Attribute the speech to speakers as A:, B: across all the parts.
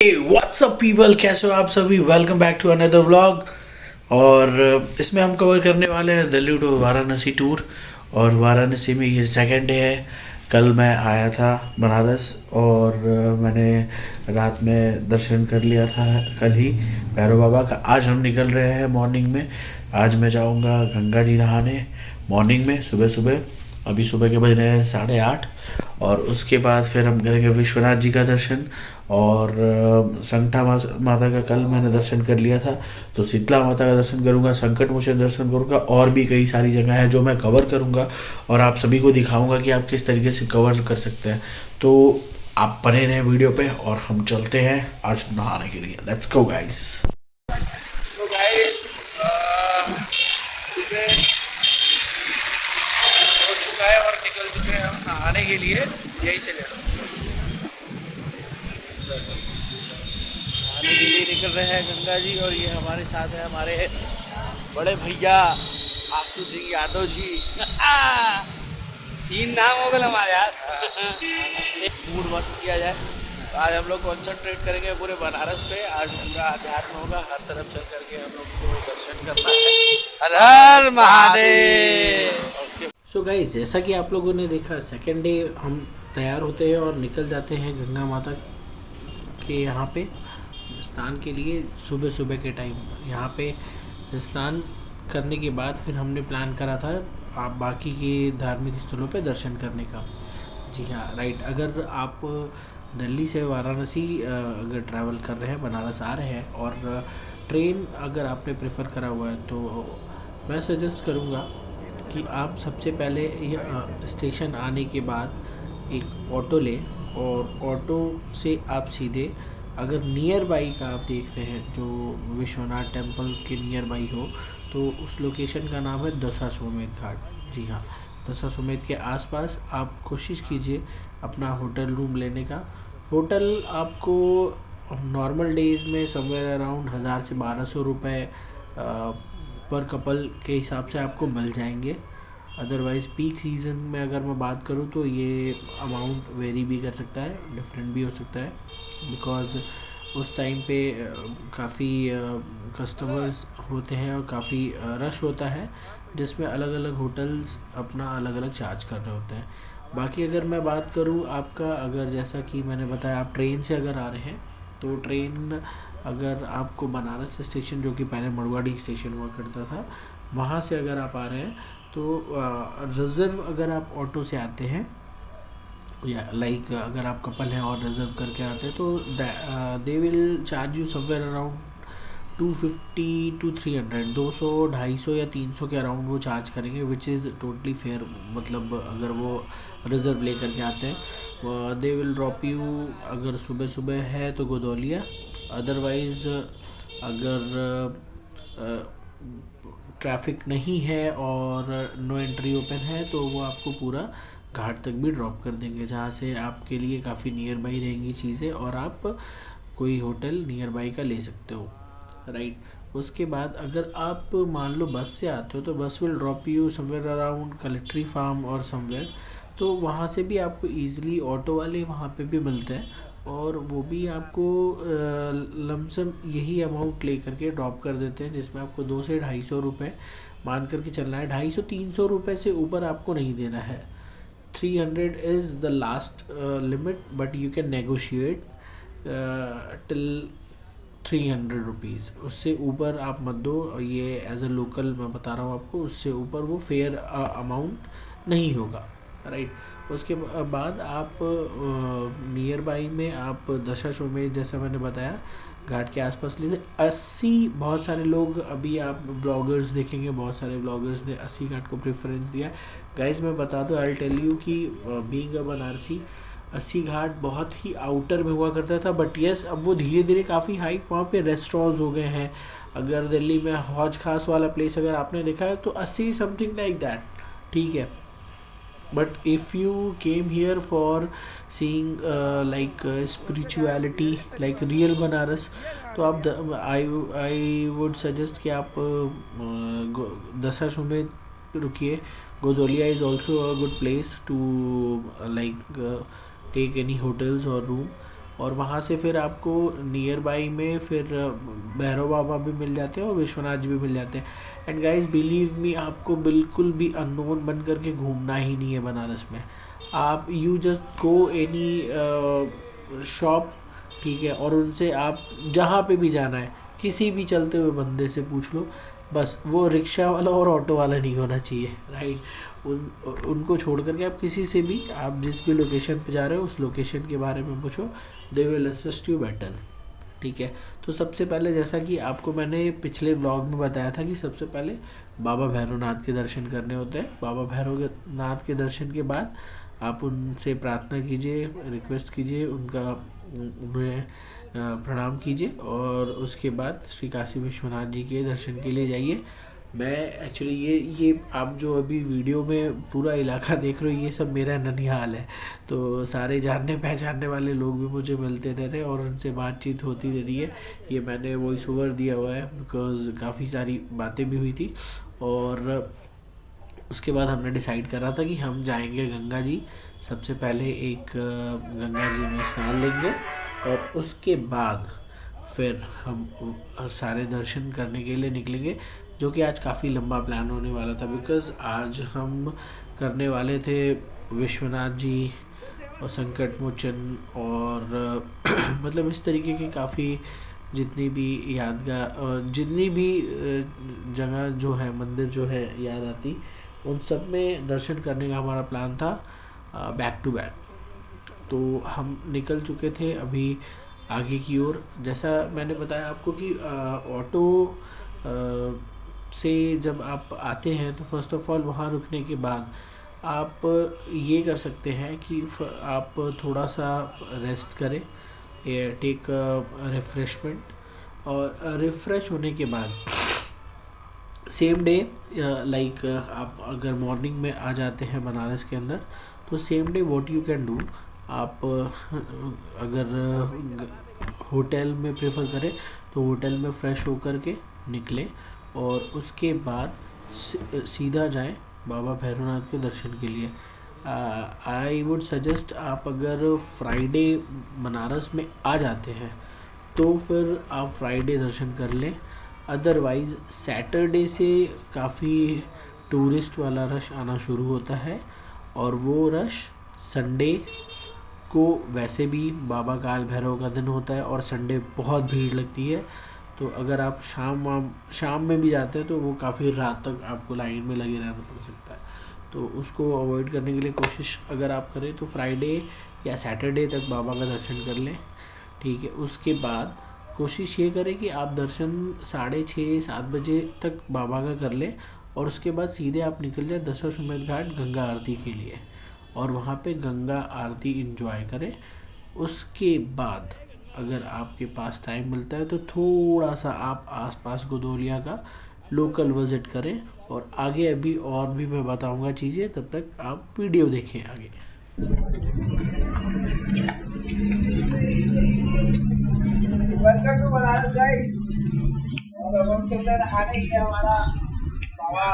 A: WhatsApp people, कैसे हो आप सभी। Welcome back to another vlog. और इसमें हम कवर करने वाले हैं दिल्ली टू वाराणसी टूर। और वाराणसी में ये सेकंड डे है। कल मैं आया था बनारस और मैंने रात में दर्शन कर लिया था कल ही भैरव बाबा का। आज हम निकल रहे हैं मॉर्निंग में। आज मैं जाऊंगा गंगा जी नहाने मॉर्निंग में सुबह सुबह। अभी सुबह के बज रहे हैं 8:30। और उसके बाद फिर हम करेंगे विश्वनाथ जी का दर्शन। और संकटा माता का कल मैंने दर्शन कर लिया था, तो शीतला माता का दर्शन करूंगा, संकट मोचन दर्शन करूंगा। और भी कई सारी जगह है जो मैं कवर करूंगा और आप सभी को दिखाऊंगा कि आप किस तरीके से कवर कर सकते हैं। तो आप बने रहें वीडियो पे और हम चलते हैं आज नहाने के लिए। Let's go guys. So guys, सुबह हो चुका है और निकल चुके हैं हम नहाने के लिए। यही से ले लो, नहाने के लिए निकल रहे हैं गंगा जी। और ये हमारे साथ है हमारे बड़े भैया आशु सिंह यादव जी।
B: तीन नाम हो गए हमारे यार।
A: मूड मस्त किया जाए। तो आज हम लोग कॉन्सेंट्रेट करेंगे पूरे बनारस पे। आज पूरा अध्यात्म होगा, हर तरफ चल करके हम लोग को दर्शन करना है।
B: हर हर महादेव।
A: सो गाइस, जैसा कि आप लोगों ने देखा, सेकेंड डे हम तैयार होते हैं और निकल जाते हैं गंगा माता के यहाँ पे स्नान के लिए। सुबह सुबह के टाइम यहाँ पे स्नान करने के बाद फिर हमने प्लान करा था आप बाकी के धार्मिक स्थलों पे दर्शन करने का। जी हाँ, राइट। अगर आप दिल्ली से वाराणसी अगर ट्रैवल कर रहे हैं, बनारस आ रहे हैं और ट्रेन अगर आपने प्रेफर करा हुआ है, तो मैं सजेस्ट करूँगा कि आप सबसे पहले स्टेशन आने के बाद एक ऑटो लें। और ऑटो से आप सीधे, अगर नियर बाई का आप देख रहे हैं जो विश्वनाथ टेम्पल के नियर बाई हो, तो उस लोकेशन का नाम है दशाश्वमेध घाट। जी हाँ, दशाश्वमेध के आसपास आप कोशिश कीजिए अपना होटल रूम लेने का। होटल आपको नॉर्मल डेज़ में समवेयर अराउंड 1000 से 1200 रुपये पर कपल के हिसाब से आपको मिल जाएंगे। अदरवाइज़ पीक सीज़न में अगर मैं बात करूँ तो ये अमाउंट वेरी भी कर सकता है, डिफरेंट भी हो सकता है। बिकॉज़ उस टाइम पे काफ़ी कस्टमर्स होते हैं और काफ़ी रश होता है, जिसमें अलग अलग होटल्स अपना अलग अलग चार्ज कर रहे होते हैं। बाकी अगर मैं बात करूँ आपका, अगर जैसा कि मैंने बताया आप ट्रेन से अगर आ रहे हैं, तो ट्रेन अगर आपको बनारस स्टेशन, जो कि पहले मड़वाड़ी स्टेशन हुआ करता था, वहाँ से अगर आप आ रहे हैं तो रिज़र्व अगर आप ऑटो से आते हैं या लाइक अगर आप कपल हैं और रिज़र्व करके आते हैं, तो they will charge you somewhere around 250 to 300, 200, 250 या 300 के अराउंड वो चार्ज करेंगे, विच इज़ टोटली फेयर। मतलब अगर वो रिज़र्व ले करके आते हैं, दे विल ड्रॉप यू। अगर सुबह सुबह है तो गोदौलिया, अदरवाइज़ अगर ट्रैफिक नहीं है और नो एंट्री ओपन है, तो वो आपको पूरा घाट तक भी ड्रॉप कर देंगे, जहाँ से आपके लिए काफ़ी नियर बाई रहेंगी चीज़ें और आप कोई होटल नियर बाई का ले सकते हो, राइट। उसके बाद अगर आप मान लो बस से आते हो, तो bus will drop you somewhere around Collectory Farm और समवेयर। तो वहाँ से भी आपको ईज़िली ऑटो वाले वहाँ पे भी मिलते हैं और वो भी आपको लमसम यही अमाउंट ले करके ड्रॉप कर देते हैं, जिसमें आपको 200 से 250 रुपये मान करके चलना है। 250-300 रुपये से ऊपर आपको नहीं देना है। 300 is the last limit, but you can negotiate till 300 rupees. उससे ऊपर आप मत दो, ये एज अ लोकल मैं बता रहा हूँ आपको। उससे ऊपर वो फेयर अमाउंट नहीं होगा, राइट। उसके बाद आप नियर बाई में आप दशाश्वमेध, जैसा मैंने बताया, घाट के आसपास लीजिए। 80, बहुत सारे लोग, अभी आप व्लॉगर्स देखेंगे, बहुत सारे व्लॉगर्स ने 80 घाट को प्रेफरेंस दिया। गाइस मैं बता दूं, आई टेल यू कि बीइंग अ बनारसी, 80 घाट बहुत ही आउटर में हुआ करता था, बट यस अब वो धीरे धीरे काफ़ी हाइट, वहाँ पे रेस्टोरेंट्स हो गए हैं। अगर दिल्ली में हौज खास वाला प्लेस अगर आपने देखा है, तो 80 समथिंग लाइक दैट, ठीक है। but if you came here for seeing like spirituality, like real Banaras, तो आप I would suggest कि आप दशाश्वमेध रुकिए। Godowlia is also a good place to like take any hotels or room। और वहाँ से फिर आपको नियर बाई में फिर भैरव बाबा भी मिल जाते हैं और विश्वनाथ जी भी मिल जाते हैं। एंड गाइस बिलीव मी, आपको बिल्कुल भी अननोन बन करके घूमना ही नहीं है बनारस में। आप you just go any shop, ठीक है, और उनसे आप जहाँ पे भी जाना है किसी भी चलते हुए बंदे से पूछ लो, बस वो रिक्शा वाला और ऑटो वाला नहीं होना चाहिए, राइट। उनको छोड़ करके आप किसी से भी, आप जिस भी लोकेशन पे जा रहे हो उस लोकेशन के बारे में पूछो, they will assist you better, ठीक है। तो सबसे पहले जैसा कि आपको मैंने पिछले व्लॉग में बताया था कि सबसे पहले बाबा भैरवनाथ के दर्शन करने होते हैं। बाबा भैरवनाथ के दर्शन के बाद आप उनसे प्रार्थना कीजिए, रिक्वेस्ट कीजिए, उन्हें प्रणाम कीजिए और उसके बाद श्री काशी विश्वनाथ जी के दर्शन के लिए जाइए। मैं एक्चुअली ये आप जो अभी वीडियो में पूरा इलाका देख रहे हो, ये सब मेरा ननिहाल है। तो सारे जानने पहचानने वाले लोग भी मुझे मिलते रह रहे और उनसे बातचीत होती रह रही है। ये मैंने वॉइस ओवर दिया हुआ है बिकॉज़ काफ़ी सारी बातें भी हुई थी। और उसके बाद हमने डिसाइड करा था कि हम जाएंगे गंगा जी। सबसे पहले एक गंगा जी में स्नान लेंगे और उसके बाद फिर हम सारे दर्शन करने के लिए निकलेंगे, जो कि आज काफ़ी लंबा प्लान होने वाला था बिकॉज़ आज हम करने वाले थे विश्वनाथ जी और संकट मोचन और मतलब इस तरीके की काफ़ी जितनी भी यादगार, जितनी भी जगह जो है, मंदिर जो है याद आती, उन सब में दर्शन करने का हमारा प्लान था बैक टू बैक। तो हम निकल चुके थे अभी आगे की ओर। जैसा मैंने बताया आपको कि ऑटो से जब आप आते हैं तो फर्स्ट ऑफ ऑल वहाँ रुकने के बाद आप ये कर सकते हैं कि आप थोड़ा सा रेस्ट करें, टेक रिफ़्रेशमेंट, और रिफ़्रेश होने के बाद सेम डे लाइक आप अगर मॉर्निंग में आ जाते हैं बनारस के अंदर तो same day what you can do, आप अगर होटल में प्रेफर करें तो होटल में फ़्रेश होकर के निकलें और उसके बाद सीधा जाएं बाबा भैरवनाथ के दर्शन के लिए। आई वुड सजेस्ट, आप अगर फ्राइडे बनारस में आ जाते हैं तो फिर आप फ्राइडे दर्शन कर लें। अदरवाइज़ सैटरडे से काफ़ी टूरिस्ट वाला रश आना शुरू होता है और वो रश संडे को वैसे भी बाबा काल भैरव का दिन होता है और संडे बहुत भीड़ लगती है। तो अगर आप शाम में भी जाते हैं तो वो काफ़ी रात तक आपको लाइन में लगे रहना पड़ सकता है। तो उसको अवॉइड करने के लिए कोशिश अगर आप करें तो फ्राइडे या सैटरडे तक बाबा का दर्शन कर लें, ठीक है। उसके बाद कोशिश ये करें कि आप दर्शन 6:30-7 बजे तक बाबा का कर लें और उसके बाद सीधे आप निकल जाए दशाश्वमेध घाट गंगा आरती के लिए और वहाँ पे गंगा आरती एंजॉय करें। उसके बाद अगर आपके पास टाइम मिलता है तो थोड़ा सा आप आसपास गोदोलिया का लोकल विज़िट करें और आगे अभी और भी मैं बताऊंगा चीज़ें, तब तक आप वीडियो देखें आगे।
C: Welcome to Banaras guys. और अब हम चल रहे आगे ही हमारा बाबा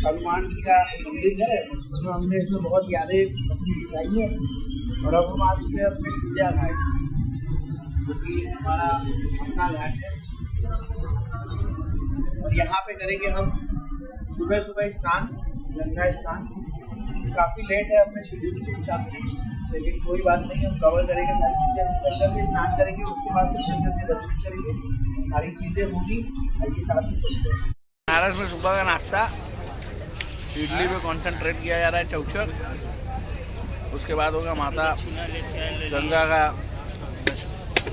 C: हनुमान जी का मंदिर है, उसमें हमने इसमें बहुत यादें अपनी बिताई है। और अब हम आ चुके हैं अपने सिंधिया घाट, जो कि हमारा अपना घाट है। और यहाँ पे करेंगे हम सुबह सुबह स्नान, गंगा स्नान। काफ़ी लेट है अपने शेड्यूल के हिसाब से, लेकिन कोई बात नहीं, हम कवर करेंगे सारी चीज़ें। हम चल करके स्नान करेंगे, उसके बाद फिर चल करके दर्शन करेंगे, सारी चीज़ें होंगी। आइए साथ में चलते हैं।
B: बनारस में सुबह का नाश्ता इडली पे कंसंट्रेट किया जा रहा है, चौचक। उसके बाद होगा माता गंगा का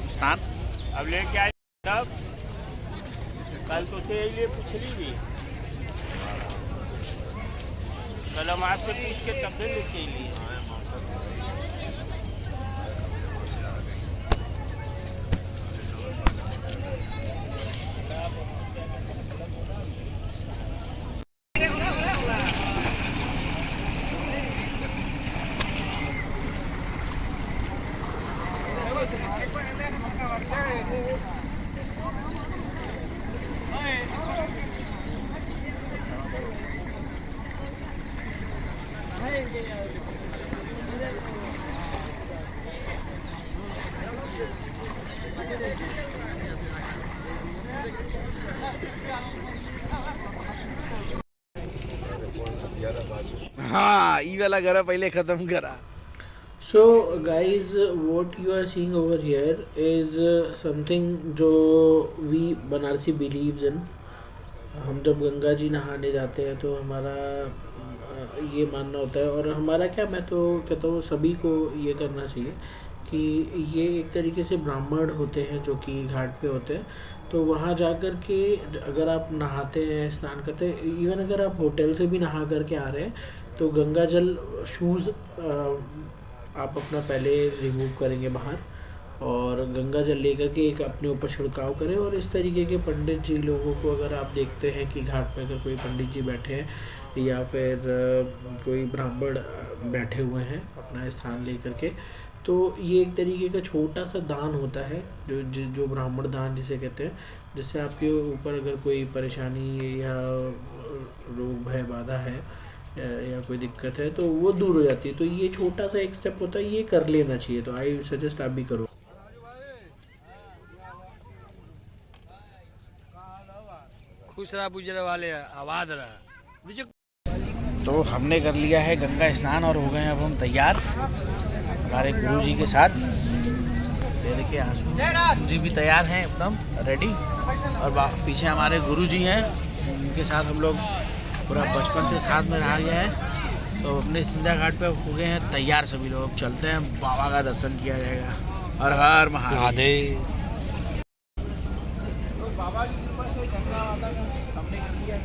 B: स्नान।
D: अब लेके आए तब कल तो से लिए पूछ लीजिए, कल हम आपसे पूछ के तब भी लेके लिए।
B: हाँ ये वाला करा पहले खत्म करा।
A: So guys, what you are seeing over here is something जो we बनारसी believes in। हम जब गंगा जी नहाने जाते हैं तो हमारा ये मानना होता है, और हमारा क्या, मैं तो कहता हूँ सभी को ये करना चाहिए कि ये एक तरीके से ब्राह्मण होते हैं जो कि घाट पे होते हैं, तो वहाँ जा कर के अगर आप नहाते हैं, स्नान करते हैं, इवन अगर आप होटल से भी नहा करके आ रहे हैं तो गंगा जल शूज़ आप अपना पहले रिमूव करेंगे बाहर, और गंगा जल लेकर के एक अपने ऊपर छिड़काव करें। और इस तरीके के पंडित जी लोगों को अगर आप देखते हैं कि घाट पे अगर कोई पंडित जी बैठे हैं या फिर कोई ब्राह्मण बैठे हुए हैं अपना स्थान लेकर के, तो ये एक तरीके का छोटा सा दान होता है जो ब्राह्मण दान जिसे कहते हैं, जिससे आपके ऊपर अगर कोई परेशानी या रोग भय बाधा है या कोई दिक्कत है तो वो दूर हो जाती है। तो ये छोटा सा एक स्टेप होता है, ये कर लेना चाहिए। तो आई सजेस्ट आप भी करो।
B: खुश रहा गुजरे वाले, आबाद रहा। तो हमने कर लिया है गंगा स्नान और हो गए हैं अब हम तैयार हमारे गुरुजी के साथ। ये देखिए आंसू जी भी तैयार हैं एकदम रेडी, और पीछे हमारे गुरुजी हैं, उनके साथ हम लोग पूरा बचपन से साथ में रहा गया है। तो अपने सिंधा घाट पे हो गए हैं तैयार सभी लोग, चलते हैं बाबा का दर्शन किया जाएगा। हर हर महादेव।
C: तो बाबा की कृपा से गंगा माता का हमने कर लिया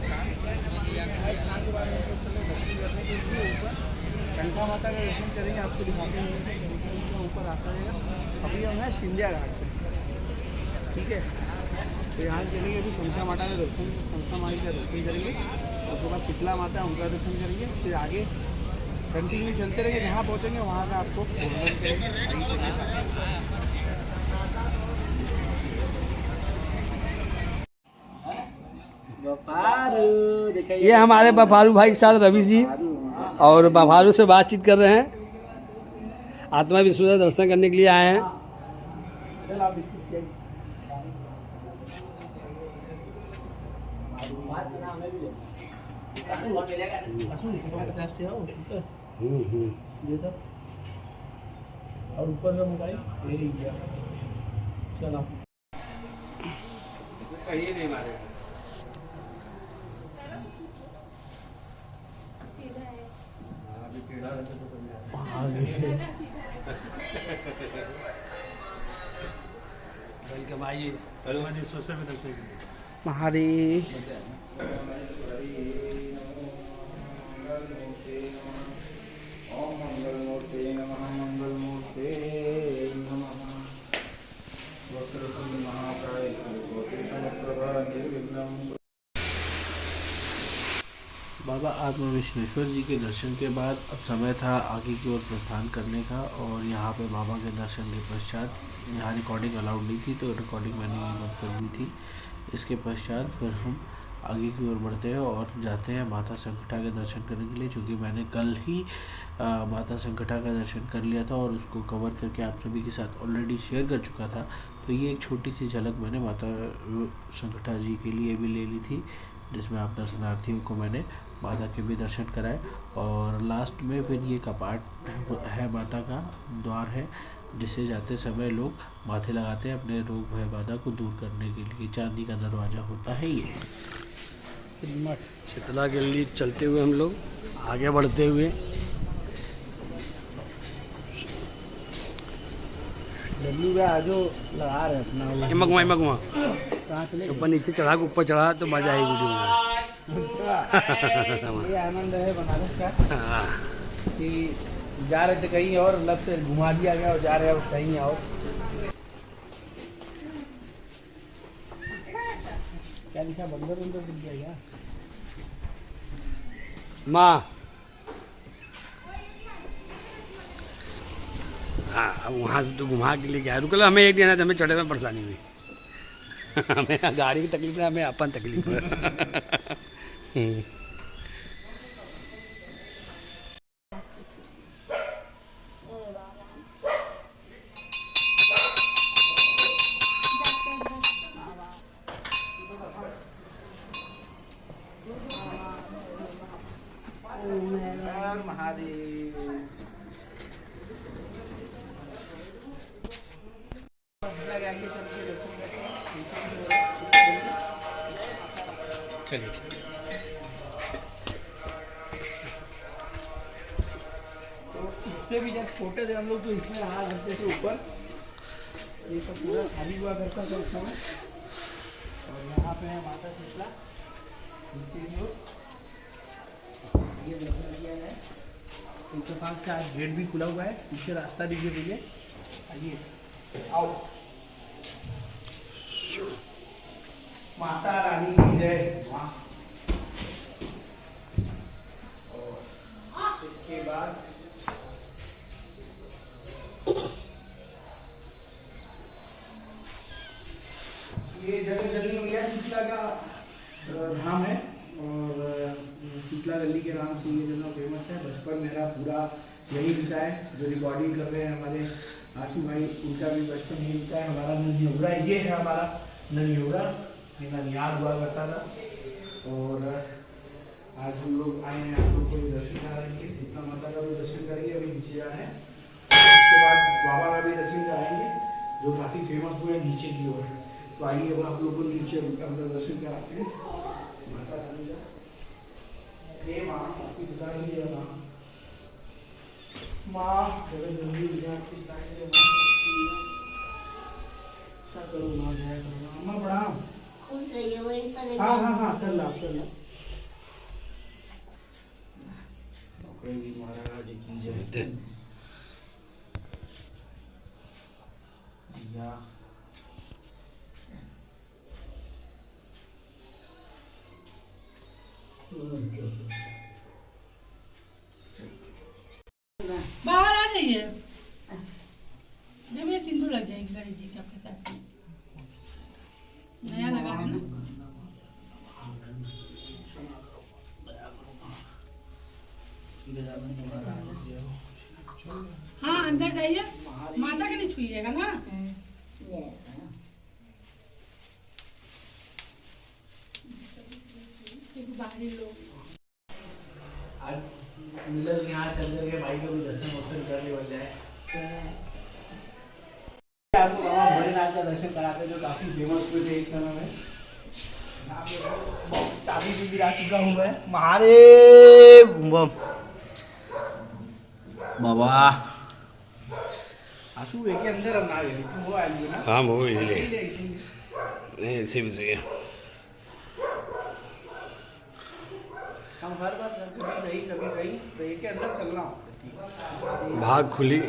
C: स्नान के बाद हम लोग चले दर्शन करने के लिए ऊपर गंगा माता का दर्शन करेंगे। आपको दिखाते हैं ऊपर आता रहेगा। अभी हम हैं सिंधिया घाट पे, ठीक है। तो यहाँ चलेंगे अभी संख्या माता का दर्शन, संख्या माई का दर्शन करेंगे, उसके बाद शीतला माता उनका दर्शन करेंगे। फिर आगे कंटिन्यू चलते रहेंगे, जहाँ पहुँचेंगे वहाँ का आपको वर्णन करेंगे।
E: ये हमारे बफारू भाई के साथ रवि जी, और बफारू से बातचीत कर रहे हैं। आत्मा विश्व दर्शन करने के लिए आए हैं।
C: और ऊपर का मोबाइल ले लीजिए। चलो
E: कहीं नहीं मारे। वेलकम, आइए हनुमानेश्वर से दर्शन करिए।
B: महारी
A: बाबा आत्मा विश्वेश्वर जी के दर्शन के बाद अब समय था आगे की ओर प्रस्थान करने का। और यहाँ पे बाबा के दर्शन के पश्चात, यहाँ रिकॉर्डिंग अलाउड नहीं थी तो रिकॉर्डिंग मैंने मत कर दी थी। इसके पश्चात फिर हम आगे की ओर बढ़ते हैं और जाते हैं माता संकटा के दर्शन करने के लिए, क्योंकि मैंने कल ही माता संकटा का दर्शन कर लिया था और उसको कवर करके आप सभी के साथ ऑलरेडी शेयर कर चुका था। तो ये एक छोटी सी झलक मैंने माता संकटा जी के लिए भी ले ली थी, जिसमें आप दर्शनार्थियों को मैंने माता के भी दर्शन कराए। और लास्ट में फिर ये कपाट है, माता का द्वार है, जिसे जाते समय लोग माथे लगाते हैं अपने रोग भय बाधा को दूर करने के लिए। चांदी का दरवाज़ा होता है ये।
E: शीतला के लिए चलते हुए हम लोग आगे बढ़ते हुए
C: जो लगा रहे अपना
E: मगवा ऊपर नीचे चढ़ा के ऊपर चढ़ा तो मजा आएगी वीडियो में।
C: ये आनंद है बनारस का कि जा रहे थे कहीं और, लग से घुमा दिया गया और जा रहे हैं कहीं और। क्या लिखा, बंदर बंदर दिख गया क्या?
E: माँ हाँ, अब वहाँ से तो घुमा के लिए गया। रुकल हमें एक दिन हमें चढ़े में परेशानी हुई। हमें गाड़ी की तकलीफ है, हमें अपन तकलीफ है।
C: आएंगे चल के दर्शन करते हैं।
E: चलिए चलिए।
C: तो इससे भी जब छोटे थे हम लोग तो इसमें रहा करते थे ऊपर, ये सब पूरा खाली हुआ करता था उस समय। और यहाँ पे है माता शीतला नीचे की ओर, ये दर्शन किया है। इत्तेफाक से आज गेट भी खुला हुआ है, पीछे रास्ता दीजिए भैया, आइए आओ। माता रानी की जय। और इसके बाद ये जगह गली भैया शीतला का धाम है, और शीतला गली के नाम से ये जगह फेमस है। बचपन मेरा पूरा यही बीता है। जो रिकॉर्डिंग कर रहे हैं हमारे आशू भाई, उनका भी बचपन यही बीता है। हमारा ननियोरा ये है, हमारा ननियोरा, ये ननियाल हुआ करता था। और आज हम लोग आए हैं, आप लोग को भी दर्शन कराएंगे, शीतला माता का भी दर्शन करेंगे, अभी नीचे जा रहे हैं। उसके बाद बाबा का भी दर्शन कराएंगे, जो काफ़ी फेमस हुए हैं नीचे की ओर। तो आइए अब आप लोग को नीचे अंदर दर्शन कराते हैं। माता रानी का हे माँ, आपकी बता लीजिए माँ, माँ जगह जल्दी विजय की साइड में ऐसा करो माँ, जय करो माँ, प्रणाम। हाँ हाँ हाँ, कर ला कर ला। महाराज की जय। या
F: बाहर आ जाइए, जब ये सिंदूर लग जाएगी गणेश जी के आपके साथ। नया लगा है ना। हाँ अंदर जाइए, माता के नहीं छुइएगा ना। बाहरी लोग
C: आज मिलल यहाँ चल करके भाई को भी दर्शन वर्शन करने बन जाए। आपको बाबा भोलेनाथ का दर्शन कराते जो काफी फेमस हुए थे एक समय में। यहाँ पे बहुत चाबी भी गिरा चुका हूँ मैं। महादेव बाबा आंसू एक के अंदर ना गए, लेकिन वो आएंगे ना।
E: हाँ वो ही ले,
C: इसीलिए
E: नहीं ऐसे भी सही है।
C: हम हर बार कभी कहीं तो एक के अंदर चलना होता है।
E: भाग खुली।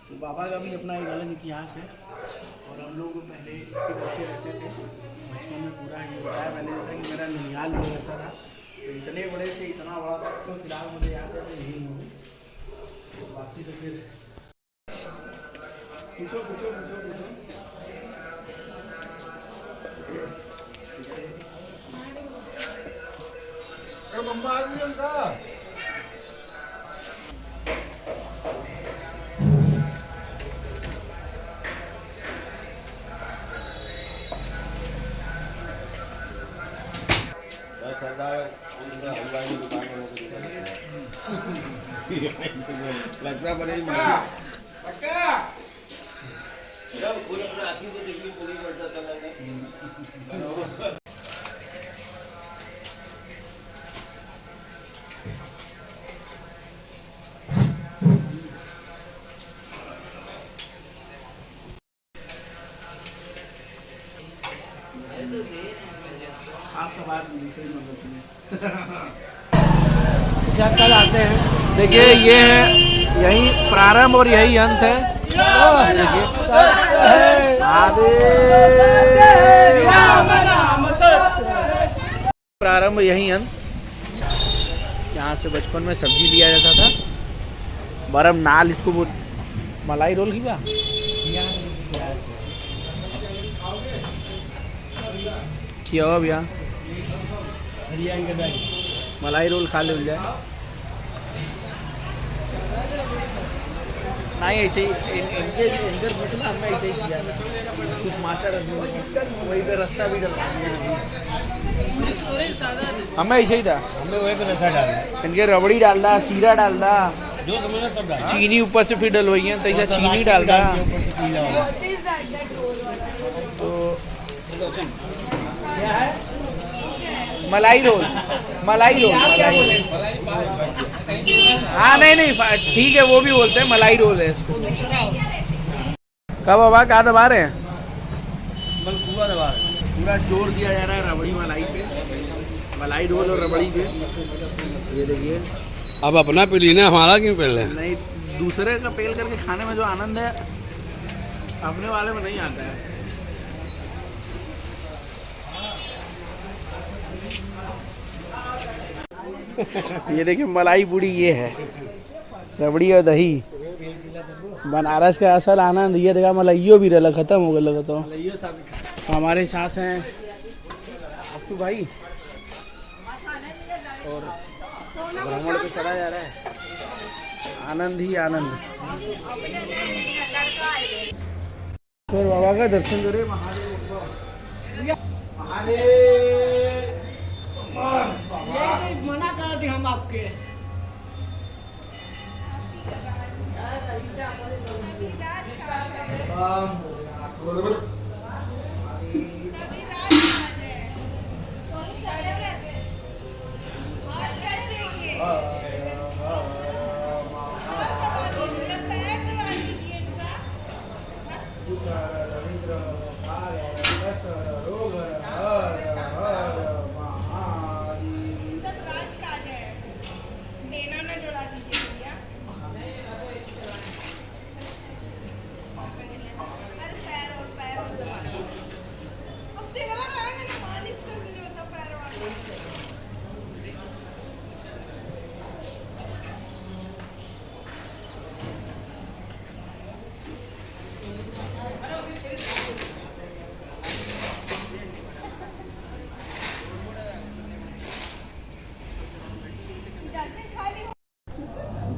C: तो बाबा का भी अपना एक अलग इतिहास है। और हम लोग पहले के बच्चे रहते थे, बचपन में पूरा ये बताया मैंने, जैसा कि मेरा ननिहाल हुआ करता था। तो इतने बड़े से इतना बड़ा था, तो फिलहाल मुझे याद है तो यही मूवी। तो बाकी तो फिर पूछो पूछो पूछो पूछो। बम्बा आ गई उनका।
D: लगता बड़े ही
C: आपका बात नहीं सही मतलब सुनिए। कल आते हैं, देखिए ये है यही प्रारंभ और यही अंत है। देखिए प्रारंभ यही अंत। यहाँ से बचपन में सब्जी लिया जाता था, बरम नाल इसको वो मलाई रोल की बा किया हुआ भैया, मलाई रोल खा ले जाए। नहीं ऐसे ही इनके पूछना, हमें ऐसे ही किया कुछ माचा रख वही तो रास्ता भी डलवा हमें ऐसे ही था। हमें वही पे रसा डाला, इनके रबड़ी डाल दा, सीरा डाल दा।
E: जो समझना सब डाल।
B: चीनी ऊपर से फिर डलवाई है, तैसा चीनी डालता है तो मलाई रोल। हाँ नहीं ठीक है, वो भी बोलते हैं मलाई रोल है इसको। कब बाबा क्या दबा रहे हैं?
E: पूरा दबा रहे हैं।
B: पूरा जोर दिया जा रहा है रबड़ी मलाई पे, मलाई रोल और रबड़ी पे। ये देखिए,
E: अब अपना पी ली ना, हमारा क्यों पी रहे हैं?
B: नहीं, दूसरे का पेल करके खाने में जो आनंद है अपने वाले में नहीं आता है। ये देखिए मलाई पूड़ी, ये है रबड़ी और दही। बनारस का असल आनंद ये देखा, मलाइयो भी रहा खत्म हो गया तो। हमारे साथ हैं अफ्तू भाई और भ्रमण पे चला जा रहा है, आनंद ही आनंद। फिर बाबा का दर्शन करें, महादेव
C: मना कर दी हम आपके।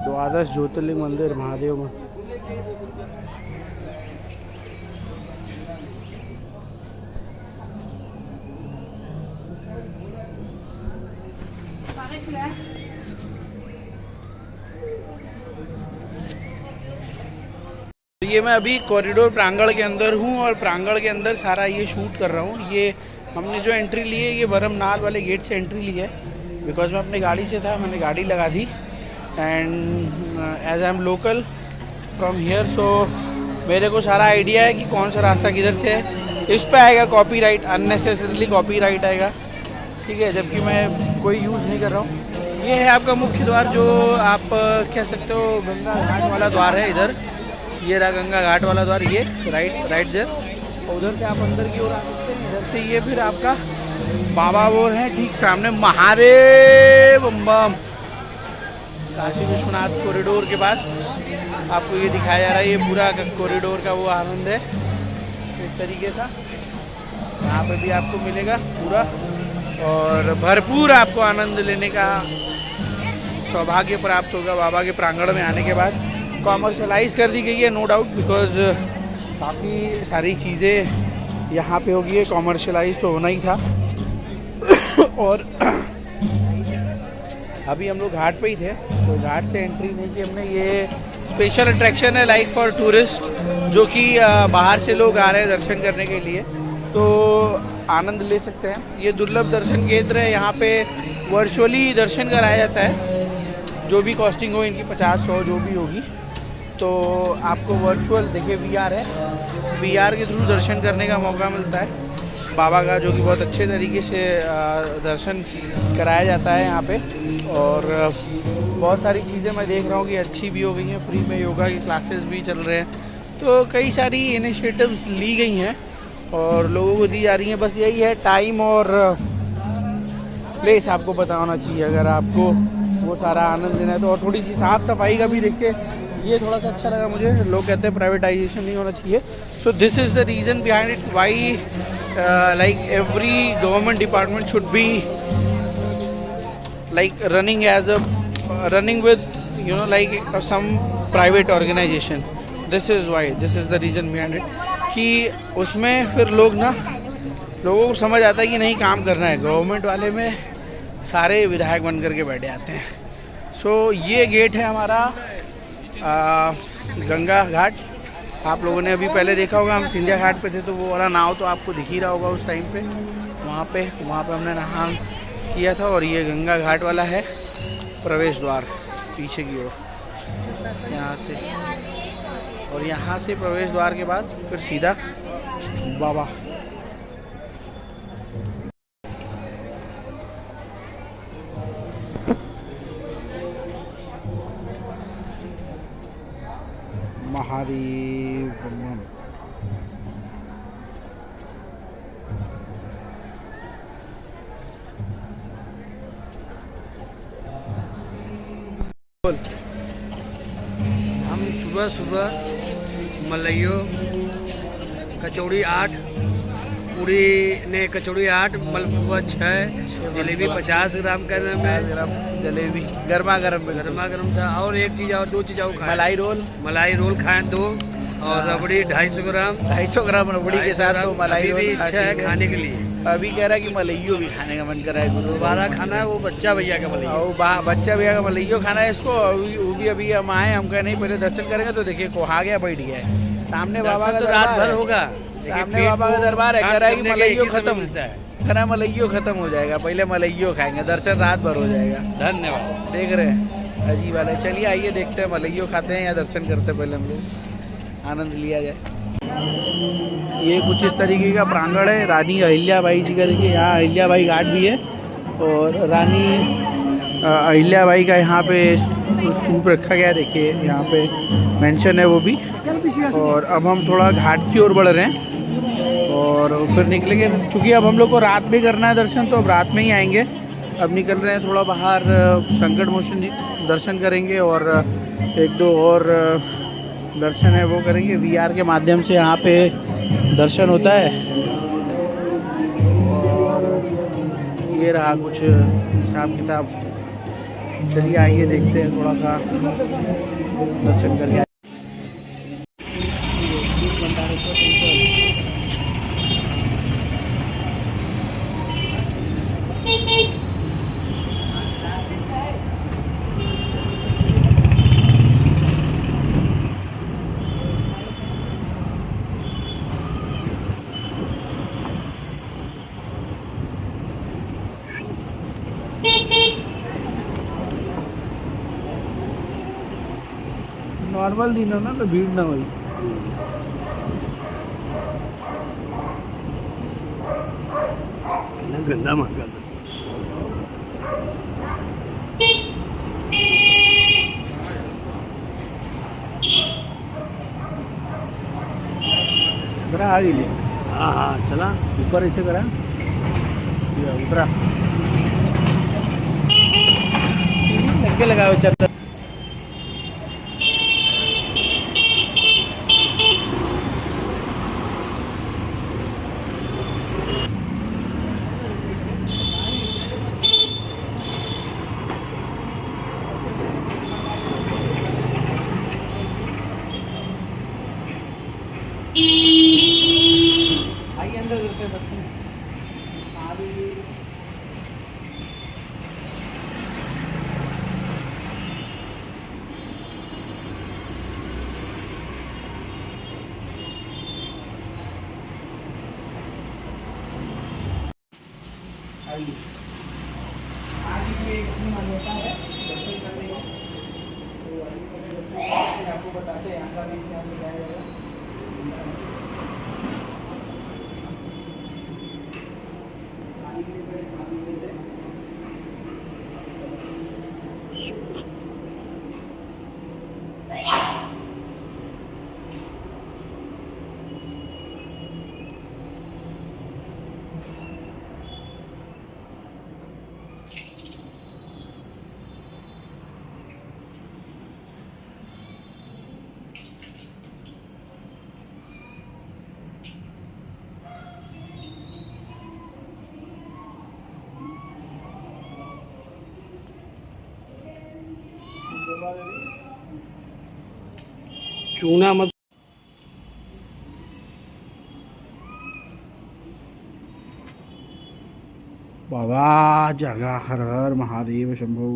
B: द्वादश ज्योतिर्लिंग मंदिर महादेव में। ये मैं अभी कॉरिडोर प्रांगण के अंदर हूँ और प्रांगण के अंदर सारा ये शूट कर रहा हूँ। ये हमने जो एंट्री ली है ये बरमनाल वाले गेट से एंट्री ली है, बिकॉज मैं अपनी गाड़ी से था, मैंने गाड़ी लगा दी। And as I am local from here, so मेरे को सारा आइडिया है कि कौन सा रास्ता किधर से है। इस पे आएगा कॉपीराइट, अननेसेसरीली कॉपीराइट आएगा, ठीक है, जबकि मैं कोई यूज़ नहीं कर रहा हूँ। ये है आपका मुख्य द्वार, जो आप कह सकते हो गंगा घाट वाला द्वार है इधर। ये रहा गंगा घाट वाला द्वार, ये राइट देर। उधर से आप अंदर की ओर आ सकते हैं। इधर से ये फिर आपका बाबा वो है ठीक सामने, महादेव बम। काशी विश्वनाथ कॉरिडोर के बाद आपको ये दिखाया जा रहा है, ये पूरा कॉरिडोर का वो आनंद है इस तरीके से। यहाँ पे भी आपको मिलेगा पूरा और भरपूर आपको आनंद लेने का सौभाग्य प्राप्त होगा बाबा के प्रांगण में आने के बाद। कॉमर्शलाइज कर दी गई है नो डाउट, बिकॉज काफ़ी सारी चीज़ें यहाँ पे होगी, है कॉमर्शलाइज तो होना ही था। और अभी हम लोग घाट पे ही थे, तो घाट से एंट्री नहीं की हमने। ये स्पेशल अट्रैक्शन है लाइक फॉर टूरिस्ट, जो कि बाहर से लोग आ रहे हैं दर्शन करने के लिए, तो आनंद ले सकते हैं। ये दुर्लभ दर्शन केंद्र है, यहाँ पे वर्चुअली दर्शन कराया जाता है, जो भी कॉस्टिंग हो इनकी 50-100 जो भी होगी, तो आपको वर्चुअल देखिए VR है, VR के थ्रू दर्शन करने का मौका मिलता है बाबा का, जो कि बहुत अच्छे तरीके से दर्शन कराया जाता है यहाँ पे। और बहुत सारी चीज़ें मैं देख रहा हूँ कि अच्छी भी हो गई हैं, फ्री में योगा की क्लासेस भी चल रहे हैं, तो कई सारी इनिशिएटिव्स ली गई हैं और लोगों को दी जा रही हैं। बस यही है, टाइम और प्लेस आपको पता होना चाहिए अगर आपको वो सारा आनंद लेना है तो। और थोड़ी सी साफ़ सफाई का भी देखिए, ये थोड़ा सा अच्छा लगा मुझे। लोग कहते हैं प्राइवेटाइजेशन नहीं होना चाहिए, so this is the reason behind it, why like every government department should be like running with like some private organization. This is the reason behind it, कि उसमें फिर लोगों को समझ आता है कि नहीं काम करना है। गवर्नमेंट वाले में सारे विधायक बन करके बैठे आते हैं, ये गेट है हमारा गंगा घाट। आप लोगों ने अभी पहले देखा होगा, हम सिंधिया घाट पे थे तो वो वाला नाव तो आपको दिख ही रहा होगा उस टाइम पे। वहाँ पे हमने नहा किया था। और ये गंगा घाट वाला है प्रवेश द्वार पीछे की ओर, यहाँ से। और यहाँ से प्रवेश द्वार के बाद फिर सीधा बाबा महादेव।
E: हम सुबह सुबह मलइयो कचौड़ी 8, पूड़ी ने कचौड़ी 8, मलपुआ 6, जलेबी 50 ग्राम करने में,
B: जलेबी गर्मा गर्म
E: था। और एक चीज़ और 2 चीज़ और खाए,
B: मलाई रोल
E: खाएँ 2, और रबड़ी 250 ग्राम।
B: 250 ग्राम रबड़ी के साथ तो मलाई
E: भी इच्छा है खाने के लिए।
B: अभी कह रहा है कि मलइयो भी खाने का मन कर रहा है।
E: दोबारा खाना है वो बच्चा भैया का मलइयो।
B: बच्चा भैया का मलइयो खाना है इसको। वो भी अभी हम आए, हम कह नहीं पहले दर्शन करेंगे। तो देखिए कोहा गया, बैठ गया है सामने बाबा का।
E: तो रात भर होगा,
B: सामने बाबा का दरबार है। कह रहा है कि मलइयो खत्म होता है, कह रहा है मलइयो खत्म हो जाएगा, पहले मलइयो खाएंगे, दर्शन रात भर हो जाएगा।
E: धन्यवाद।
B: देख रहे हैं अजीब वाले। चलिए आइए देखते हैं मलइयो खाते हैं या दर्शन करते हैं। पहले हम लोग आनंद लिया जाए। ये कुछ इस तरीके का प्रांगण है रानी अहिल्याबाई जी करके। यहाँ अहिल्याबाई घाट भी है और रानी अहिल्याबाई का यहाँ पे स्तूप रखा गया है। देखिए यहाँ पे मेंशन है वो भी। और अब हम थोड़ा घाट की ओर बढ़ रहे हैं और फिर निकलेंगे, क्योंकि अब हम लोग को रात में करना है दर्शन, तो अब रात में ही आएंगे। अब निकल रहे हैं थोड़ा बाहर, संकट मोचन जी दर्शन करेंगे और 1-2 और दर्शन है वो करेंगे। VR के माध्यम से यहाँ पे दर्शन होता है। और ये रहा कुछ हिसाब किताब। चलिए आइए देखते हैं, थोड़ा सा दर्शन करके। नॉर्मल दिन हो ना तो भीड़ ना हो।
E: गंदा महंगा
B: उतरा आ गई।
E: हाँ चला
B: ऊपर ऐसे करा, उतरा लगे लगा हुआ चल। आइए अंदर करते हैं दर्शन। आगे इतनी मान्यता है दर्शन करने की, तो आपको बताते हैं यहाँ का भी क्या बताया जाएगा।
E: चूना मत।
B: बाबा जगह हर हर महादेव शंभो।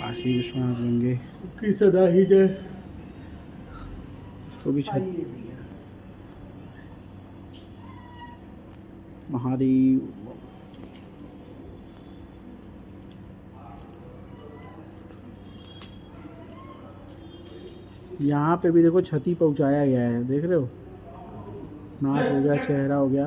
B: काशी विश्वनाथ गंगे की सदा ही जय। इसको भी छत महादेव। यहाँ पे भी देखो छती पहुँचाया गया है, देख रहे हो, नाक हो गया, चेहरा हो गया।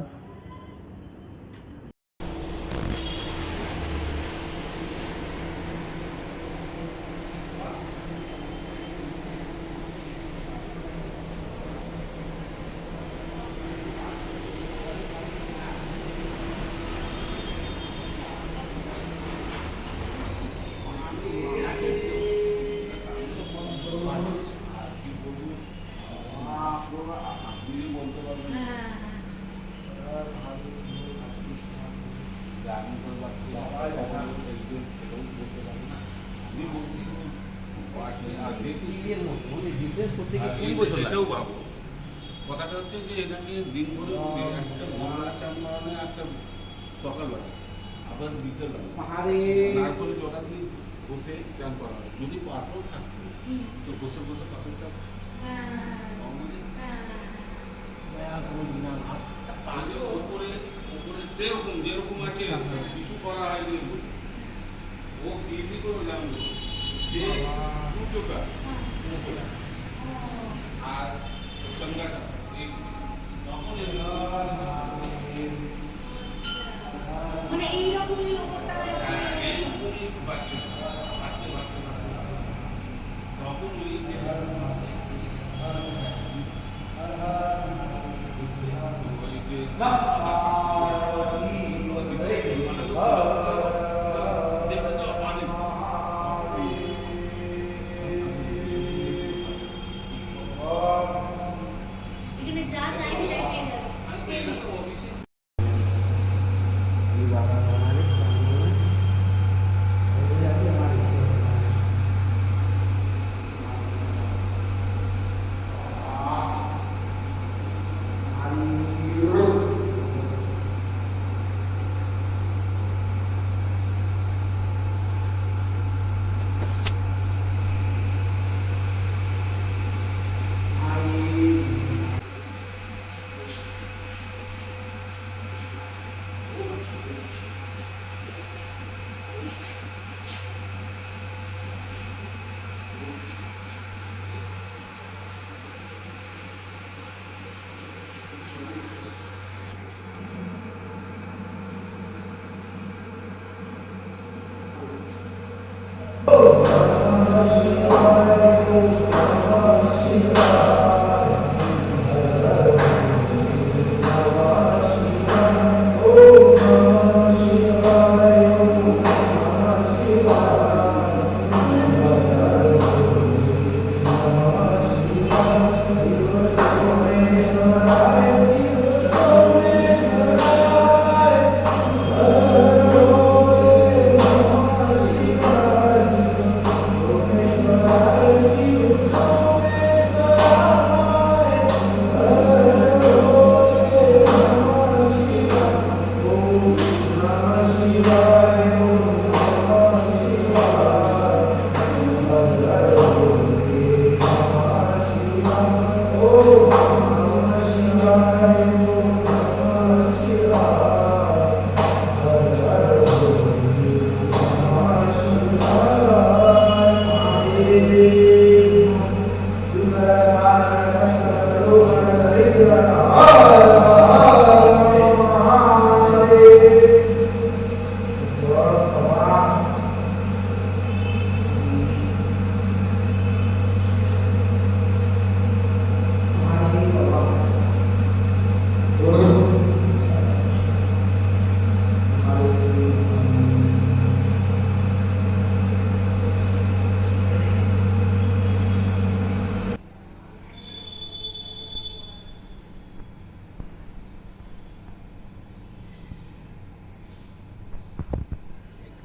G: কথাটা হচ্ছে যে এটাকে দিন ভরে একটা গঙ্গা চামড়ানো একটা সকালবেলা আবার বিকেলবেলা তারপরে জটা দিয়ে বসে চান করা হয়। যদি পাথর থাকতো তো বসে বসে পাথরটা ওপরে ওপরে সেরকম যেরকম আছে কিছু করা হয়নি। ও কি করে জানলো যে সূর্যটা আর সংজ্ঞাটা এই তখন
F: মানে এইরকমই ওপরটা
G: এইরকমই বাচ্চা তখন ওই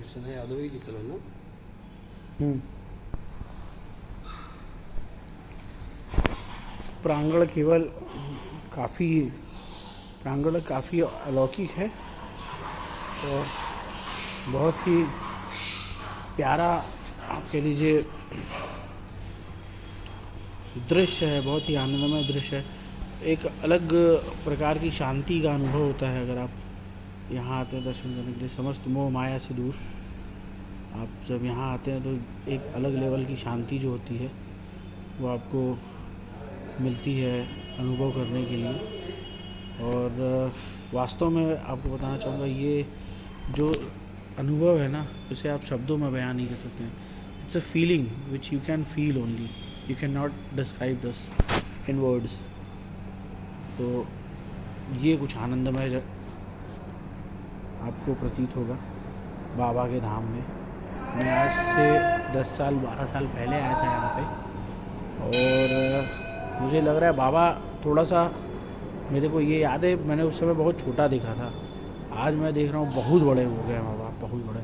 E: कृष्ण यादव ही लिखल ना।
B: प्रांगण केवल प्रांगण काफ़ी अलौकिक है और बहुत ही प्यारा आप कह लीजिए दृश्य है, बहुत ही आनंदमय दृश्य है। एक अलग प्रकार की शांति का अनुभव होता है अगर आप यहाँ आते हैं दर्शन करने के लिए। समस्त मोह माया से दूर आप जब यहाँ आते हैं तो एक अलग लेवल की शांति जो होती है वो आपको मिलती है अनुभव करने के लिए। और वास्तव में आपको बताना चाहूँगा, ये जो अनुभव है ना, उसे आप शब्दों में बयान नहीं कर सकते हैं। It's a feeling which you can feel only, you can not describe this in words. तो ये कुछ आनंदमय आपको प्रतीत होगा बाबा के धाम में। मैं आज से 10 साल 12 साल पहले आया था यहाँ पे, और मुझे लग रहा है बाबा थोड़ा सा, मेरे को ये याद है मैंने उस समय बहुत छोटा देखा था, आज मैं देख रहा हूँ बहुत बड़े हो गए बाबा, बहुत बड़े।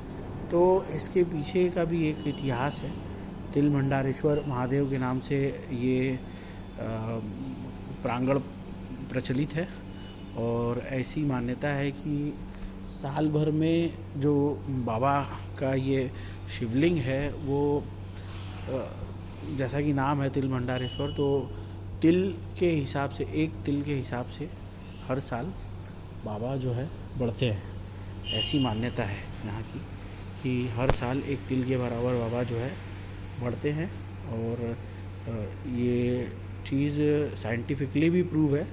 B: तो इसके पीछे का भी एक इतिहास है। तिलभंडारेश्वर महादेव के नाम से ये प्रांगण प्रचलित है, और ऐसी मान्यता है कि साल भर में जो बाबा का ये शिवलिंग है वो जैसा कि नाम है तिलभंडारेश्वर, तो तिल के हिसाब से, एक तिल के हिसाब से हर साल बाबा जो है बढ़ते हैं। ऐसी मान्यता है यहाँ की कि हर साल एक तिल के बराबर बाबा जो है बढ़ते हैं। और ये चीज़ साइंटिफिकली भी प्रूव है,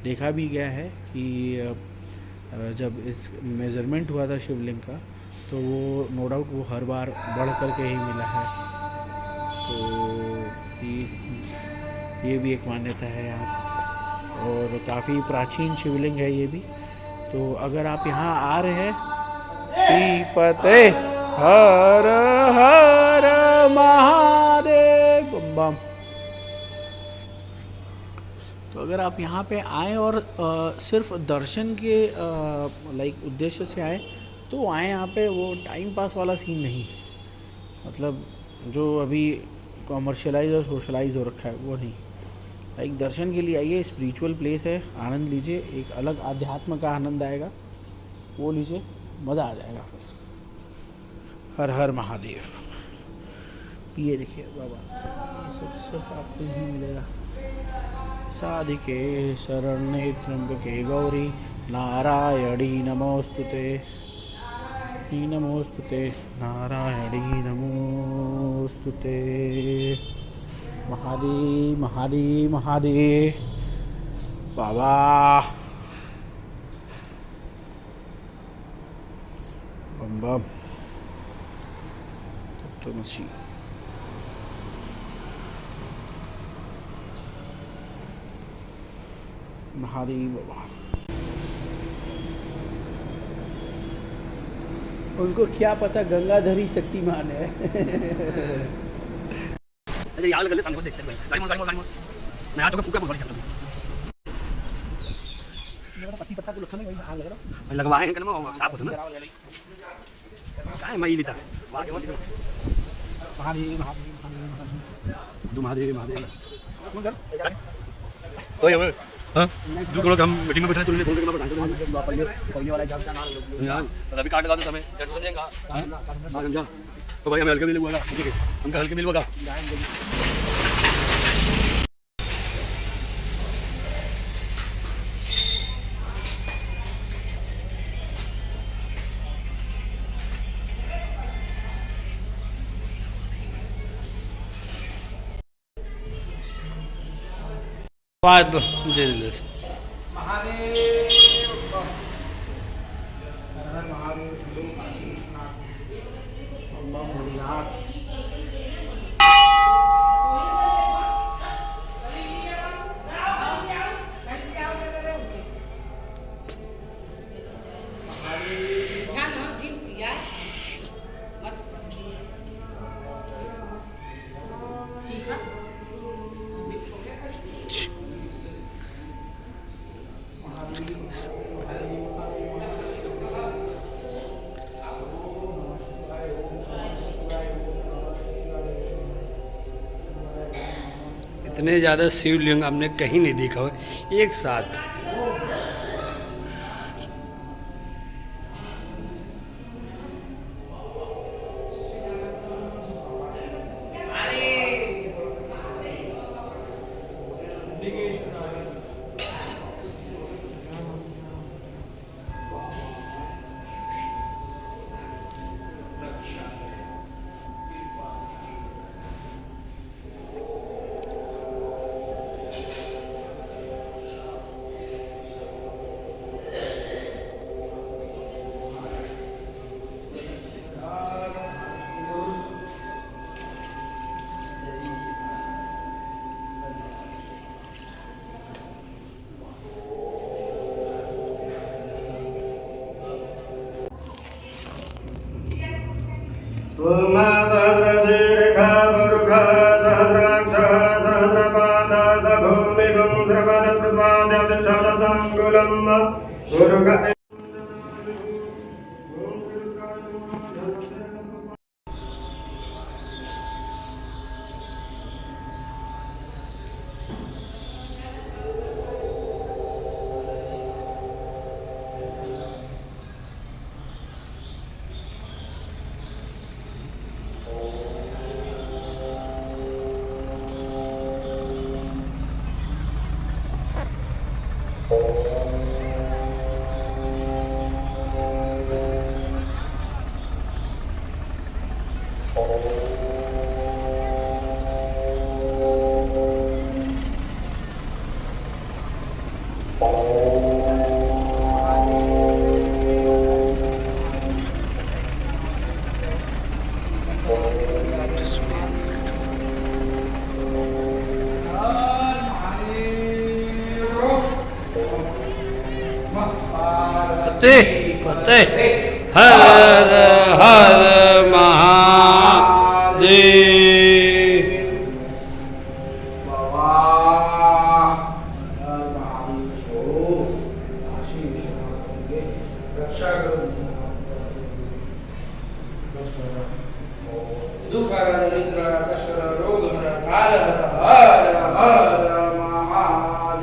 B: देखा भी गया है कि जब इस मेज़रमेंट हुआ था शिवलिंग का तो वो नो डाउट वो हर बार बढ़ कर के ही मिला है। तो ये भी एक मान्यता है यहाँ, और काफ़ी प्राचीन शिवलिंग है ये भी। तो अगर आप यहाँ आ रहे हैं, श्रीपते हर हर महादेव बम, तो अगर आप यहाँ पे आएँ और सिर्फ दर्शन के उद्देश्य से आए तो आएँ यहाँ पे, वो टाइम पास वाला सीन नहीं, मतलब जो अभी कॉमर्शियलाइज और सोशलाइज हो रखा है वो नहीं। दर्शन के लिए आइए, स्पिरिचुअल प्लेस है, आनंद लीजिए, एक अलग आध्यात्म का आनंद आएगा, वो लीजिए, मज़ा आ जाएगा। हर हर महादेव। ये देखिए बाबा, ये सब सिर्फ आपको ही मिलेगा। साधिके शरण्ये त्र्यंबके गौरी नारायणी नमोस्तुते, नमोस्तुते नारायणी नमोस्तुते। महादेव महादेव महादेव बाबा। बम बम तत्वमसि। महादेव बाबा। उनको क्या पता गंगाधरी शक्तिमान है।
E: अरे यार गले सामने को देखते हैं, गाड़ी मोड़ मैं आ तो फूका बोल रहा हूं। मेरा पत्ती पत्ता को लखने में आग लग रहा, लगवाए हैं कलम साफ होता ना, काय मैं लेता महादेव महादेव महादेव महादेव कौन कर ओए ओए हां दो लोग हम मीटिंग में बैठे तुमने फोन करके मैं पहले वाला जब जाना यार अभी काट लगा दो समय कर देंगे। हां समझा तो भाई हमें हल्के मिल हुआ, ठीक है हमका हल्के मिल हुआ। बाद दे दे इतने ज़्यादा शिवलिंग हमने कहीं नहीं देखा हो एक साथ। हर हर महादेव।
C: दुख हर दरिद्र कष्ट रोग हर काल हर हर हर महादेव।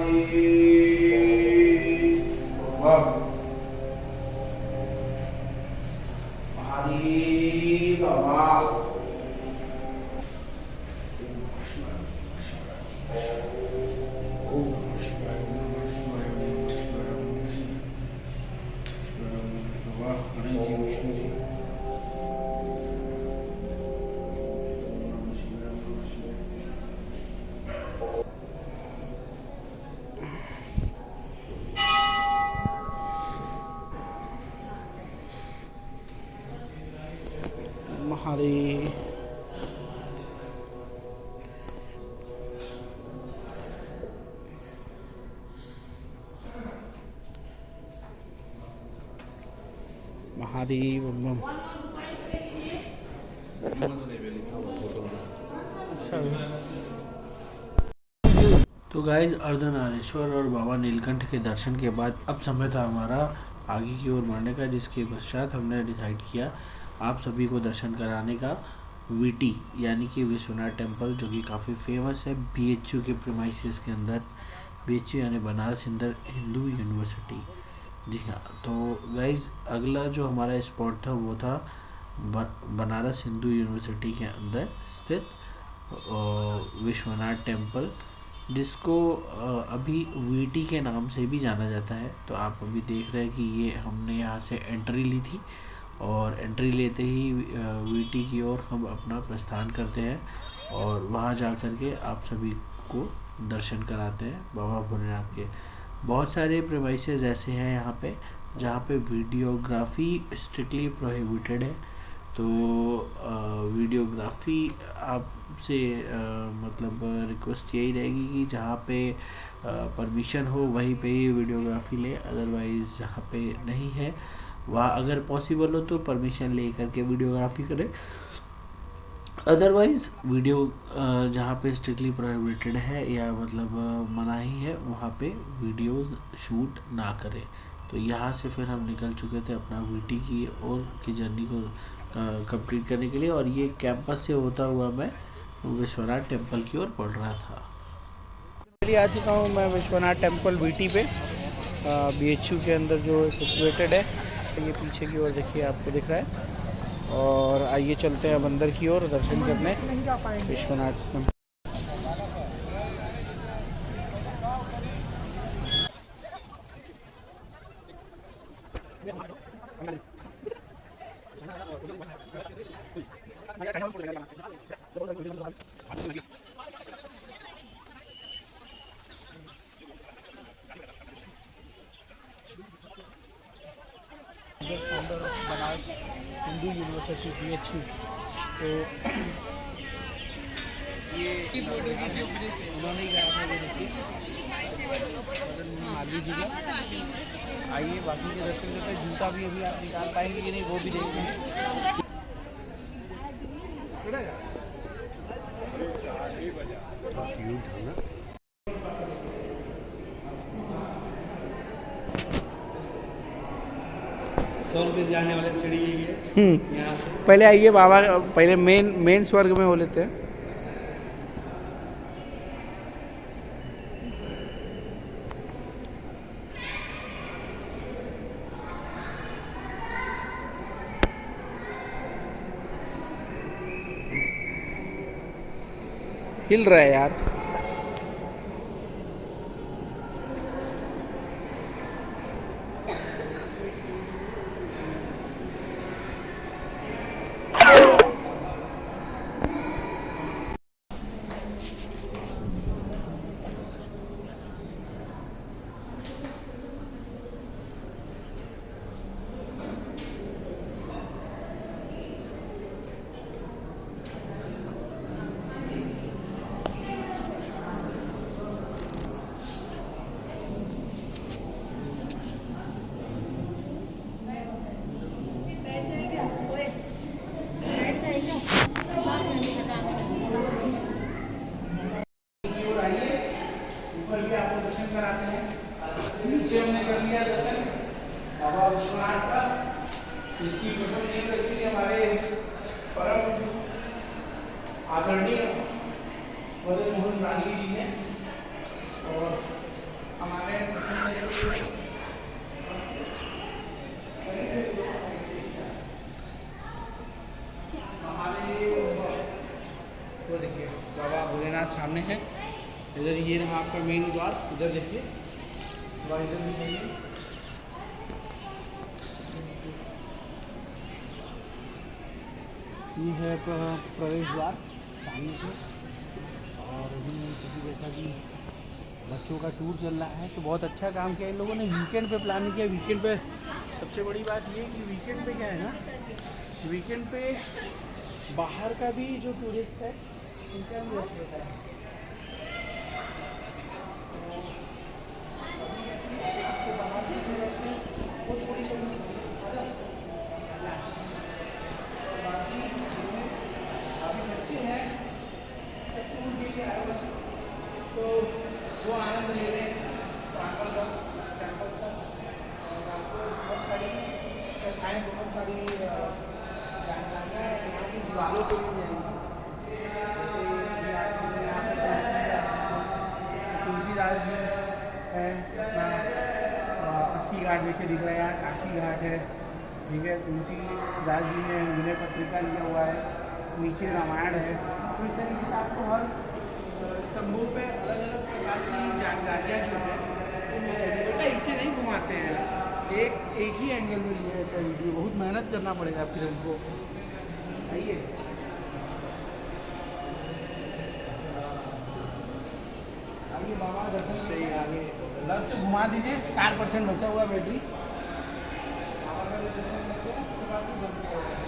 C: महादेव बाबा
A: हमारी महादेव तो गाइज अर्धनारीश्वर और बाबा नीलकंठ के दर्शन के बाद अब समय था हमारा आगे की ओर बढ़ने का, जिसके पश्चात हमने डिसाइड किया आप सभी को दर्शन कराने का वीटी यानी कि विश्वनाथ टेम्पल, जो कि काफ़ी फेमस है बीएचयू के प्रीमाइसेस के अंदर। बीएचयू यानी बनारस हिंदू यूनिवर्सिटी। जी हाँ, तो गाइज अगला जो हमारा स्पॉट था वो था बनारस हिंदू यूनिवर्सिटी के अंदर स्थित विश्वनाथ टेम्पल, जिसको अभी वीटी के नाम से भी जाना जाता है। तो आप अभी देख रहे हैं कि ये हमने यहाँ से एंट्री ली थी और एंट्री लेते ही वीटी की ओर हम अपना प्रस्थान करते हैं और वहाँ जा कर के आप सभी को दर्शन कराते हैं बाबा भोलेनाथ के। बहुत सारे प्रीमाइसेस ऐसे हैं यहाँ पे जहाँ पे वीडियोग्राफी स्ट्रिक्टली प्रोहिबिटेड है। तो वीडियोग्राफी आपसे मतलब रिक्वेस्ट यही रहेगी कि जहाँ पे परमिशन हो वहीं पे ही वीडियोग्राफी ले, अदरवाइज़ जहाँ पे नहीं है वहाँ अगर पॉसिबल हो तो परमिशन ले करके वीडियोग्राफी करें, अदरवाइज़ वीडियो जहाँ पे स्ट्रिक्टली प्रोहिबिटेड है या मतलब मनाही है वहाँ पे वीडियोस शूट ना करें। तो यहाँ से फिर हम निकल चुके थे अपना वीटी की ओर की जर्नी को कंप्लीट करने के लिए, और ये कैंपस से होता हुआ मैं विश्वनाथ टेम्पल की ओर बढ़ रहा था।
C: चलिए आ चुका हूँ मैं विश्वनाथ टेम्पल वीटी पे, बीएचयू के अंदर जो सिचुएटेड है। ये पीछे की ओर देखिए आपको दिख रहा है, और आइए चलते हैं अब अंदर की ओर दर्शन करने विश्वनाथ। Banaras Hindu university BHU. तो ये उन्होंने ही कहा था मान लीजिएगा। आइए बाकी के दर्शन करते हैं। जूता भी अभी आप निकाल पाएंगे कि नहीं वो भी देखेंगे। ₹100 जाने वाले सीढ़ी यही है। यहाँ से
B: पहले आइए बाबा, पहले मेन स्वर्ग में हो लेते हैं। हिल रहा है यार।
C: नीचे हमने कर लिया दर्शन बाबा विश्वनाथ का, इसकी प्रथम नहीं करती हमारे परम आदरणीय मदन मोहन गांधी जी ने, और हमारे वो देखिए बाबा भोलेनाथ सामने है। इधर ये रहा आपका मेन द्वार, इधर देखिए इधर दिखाइए। ये है प्रवेश द्वार सामने से। और अभी जैसा कि बच्चों का टूर चल रहा है तो बहुत अच्छा काम किया इन लोगों ने। वीकेंड पे प्लान किया। वीकेंड पे सबसे बड़ी बात ये कि वीकेंड पे क्या है ना, वीकेंड पे बाहर का भी जो टूरिस्ट है उनका भी रश रहता है। तो वो आनंद ले रहे हैं इस प्रांगण का, इस कैंपस का। और आपको बहुत सारी कथाएँ, बहुत सारी जानकारियाँ यहाँ की दीवारों को मिल जाएंगी। जैसे यहाँ पे तुलसीदास जी है, अपना 80 घाट देखे दिख रहा है, यहाँ काशी घाट है, ठीक है। तुलसीदास जी ने विनय पत्रिका लिया हुआ है, नीचे रामायण है। तो इस तरीके से आपको हर स्तंभों पे अलग अलग प्रकार की जानकारियाँ जो है वो मिल जाएगी। बेटा इसे नहीं घुमाते हैं, एक ही एंगल में लिया जाता है वीडियो। बहुत मेहनत करना पड़ेगा फिर हमको। आइए आइए बाबा दर्शन से ही आगे लग से घुमा दीजिए। 4% बचा हुआ बैटरी। बाबा का दर्शन करते हैं, उसके बाद फिर बंद किया जाएगा।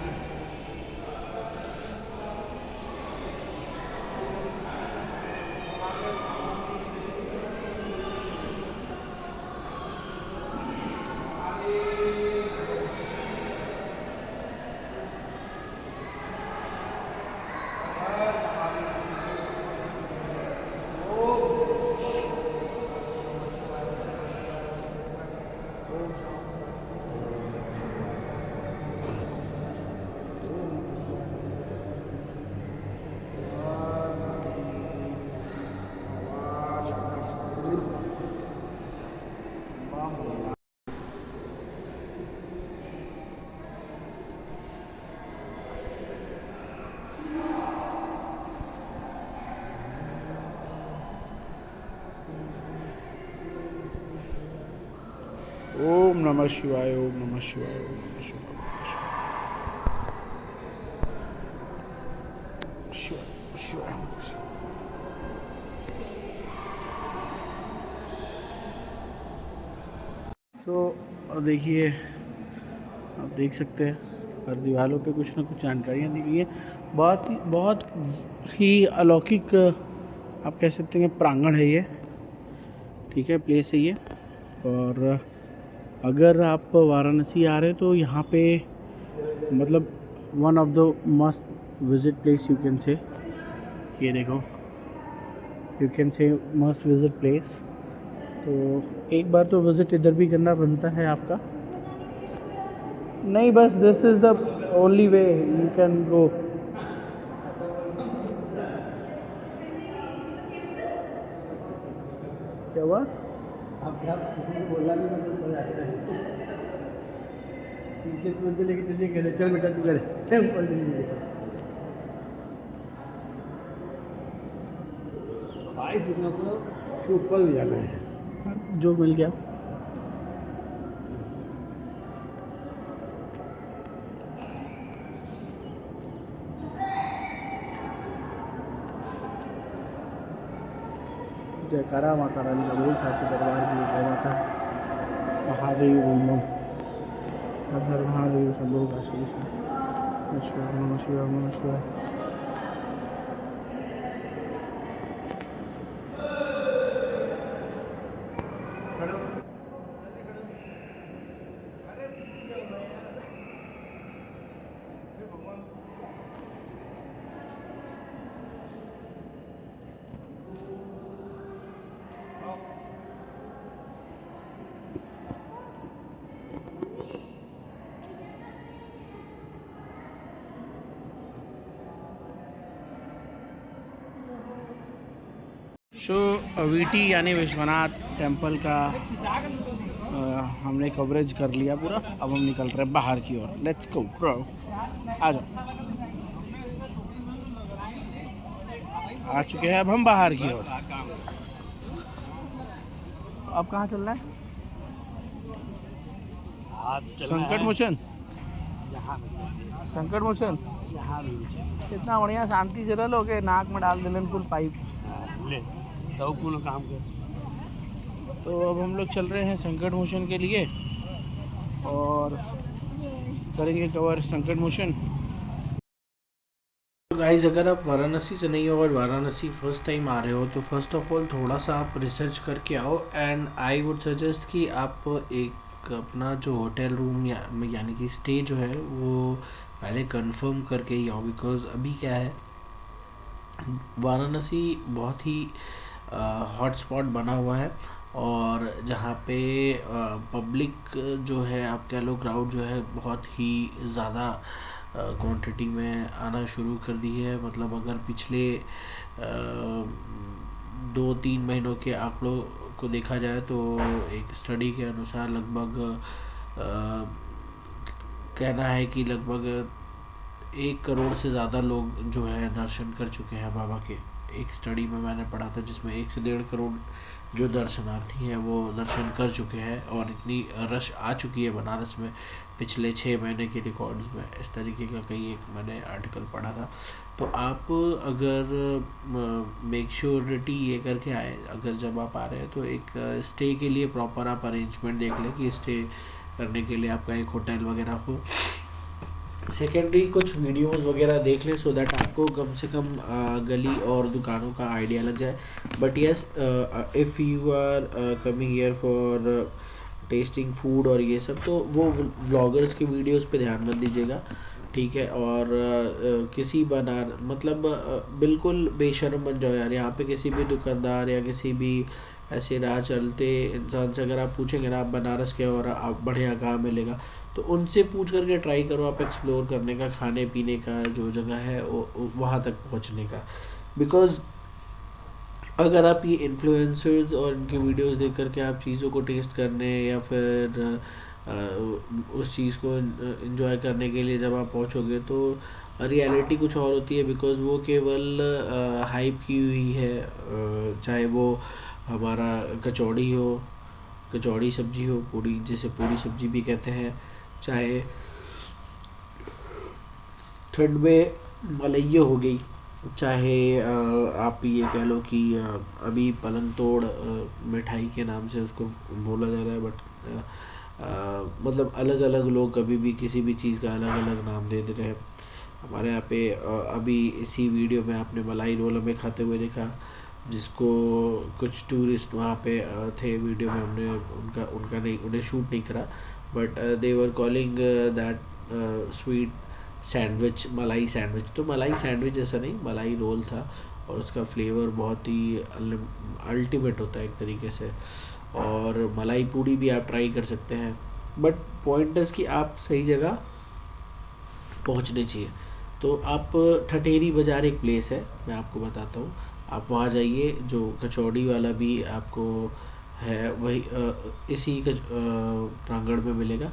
C: ओम नमः शिवाय, ओम नमः शिवाय, ओम नमः शिवाय, शिवाय शिवाय। तो देखिए, आप देख सकते हैं हर दीवारों पे कुछ ना कुछ जानकारियाँ दी गई है। बहुत ही अलौकिक आप कह सकते हैं प्रांगण है ये, ठीक है, प्लेस है ये। और अगर आप वाराणसी आ रहे हैं तो यहाँ पे मतलब one of the
A: visit place you can say, ये देखो you can say must visit place. तो एक बार तो विज़िट इधर भी करना बनता है आपका। नहीं बस this is the only way you can go. क्या हुआ? आप किसी को बोलना नहीं, मतलब मजा आएगा। टीचर तुरंत लेके चलिए, कह चल बेटा तू करे ऊपर चलिए। इसके ऊपर भी जाना है, जो मिल गया। जयकारा माता रानी का बोल, साचे दरबार की जय माता महादेव ओम हर हर महादेव शंभो काशी विष्णु नमः शिवाय नमः शिवाय। वीटी यानी विश्वनाथ टेम्पल का हमने कवरेज कर लिया पूरा। अब हम निकल रहे हैं बाहर की ओर। लेट्स गो ब्रो, आ जाओ। आ चुके हैं अब हम बाहर की ओर। अब कहाँ चल रहा है? संकट मोचन, संकट मोचन। कितना बढ़िया शांति से रह लोगे, नाक में डाल देने कुल पाइप ले तो कुल काम कर। तो अब हम लोग चल रहे हैं संकट मोचन के लिए और करेंगे कवर संकट मोचन। गाइस अगर आप वाराणसी से नहीं हो और वाराणसी फर्स्ट टाइम आ रहे हो तो फर्स्ट ऑफ ऑल थोड़ा सा आप रिसर्च करके आओ। एंड आई वुड सजेस्ट कि आप एक अपना जो होटल रूम यानी कि स्टे जो है वो पहले कंफर्म करके ही आओ। बिकॉज अभी क्या है, वाराणसी बहुत ही हॉट स्पॉट बना हुआ है और जहाँ पे पब्लिक जो है आप कह लो क्राउड जो है बहुत ही ज़्यादा क्वांटिटी में आना शुरू कर दी है। मतलब अगर पिछले 2-3 महीनों के आंकड़ों को देखा जाए तो एक स्टडी के अनुसार लगभग कहना है कि लगभग 1 करोड़ से ज़्यादा लोग जो है दर्शन कर चुके हैं बाबा के। एक स्टडी में मैंने पढ़ा था जिसमें 1 से 1.5 करोड़ जो दर्शनार्थी हैं वो दर्शन कर चुके हैं और इतनी रश आ चुकी है बनारस में पिछले 6 महीने के रिकॉर्ड्स में। इस तरीके का कहीं एक मैंने आर्टिकल पढ़ा था। तो आप अगर मेक श्योरिटी ये करके आए, अगर जब आप आ रहे हैं तो एक स्टे के लिए प्रॉपर आप अरेंजमेंट देख लें कि स्टे करने के लिए आपका एक होटल वगैरह हो। सेकेंडरी कुछ वीडियोस वगैरह देख लें सो दैट आपको कम से कम गली और दुकानों का आइडिया लग जाए। But yes, if you are coming here for testing food और ये सब तो वो व्लॉगर्स के वीडियोस पे ध्यान मत दीजिएगा, ठीक है। और किसी मतलब बिल्कुल बेशर्म बन जाओ यार। यहाँ पे किसी भी दुकानदार या किसी भी ऐसे राह चलते इंसान से अगर आप पूछेंगे ना आप बनारस के और आप बढ़िया कहाँ मिलेगा तो उनसे पूछ करके ट्राई करो आप एक्सप्लोर करने का, खाने पीने का जो जगह है वहाँ तक पहुँचने का। बिकॉज़ अगर आप ये इन्फ्लुएंसर्स और इनके वीडियोस देख करके आप चीज़ों को टेस्ट करने या फिर उस चीज़ को एंजॉय करने के लिए जब आप पहुँचोगे तो रियलिटी कुछ और होती है। बिकॉज़ वो केवल हाइप की हुई है, चाहे वो हमारा कचौड़ी हो, कचौड़ी सब्जी हो, पूड़ी जिसे पूड़ी सब्जी भी कहते हैं, चाहे ठंड में मलैया हो गई, चाहे आप ये कह लो कि अभी पलंग तोड़ मिठाई के नाम से उसको बोला जा रहा है। बट मतलब अलग अलग लोग कभी भी किसी भी चीज़ का अलग अलग नाम दे रहे हैं। हमारे यहाँ पे अभी इसी वीडियो में आपने मलाई रोल हमें खाते हुए देखा, जिसको कुछ टूरिस्ट वहाँ पे थे। वीडियो में हमने उनका नहीं उन्हें शूट नहीं करा, but they were calling that sweet sandwich, मलाई सैंडविच। तो मलाई सैंडविच जैसा नहीं, मलाई रोल था और उसका फ्लेवर बहुत ही अल्टीमेट होता है एक तरीके से। और मलाई पूड़ी भी आप ट्राई कर सकते हैं, बट पॉइंट इज़ कि आप सही जगह पहुंचने चाहिए। तो आप ठठेरी बाज़ार एक प्लेस है, मैं आपको बताता हूँ, आप वहाँ जाइए। जो कचौड़ी वाला भी आपको है वही इसी प्रांगण में मिलेगा।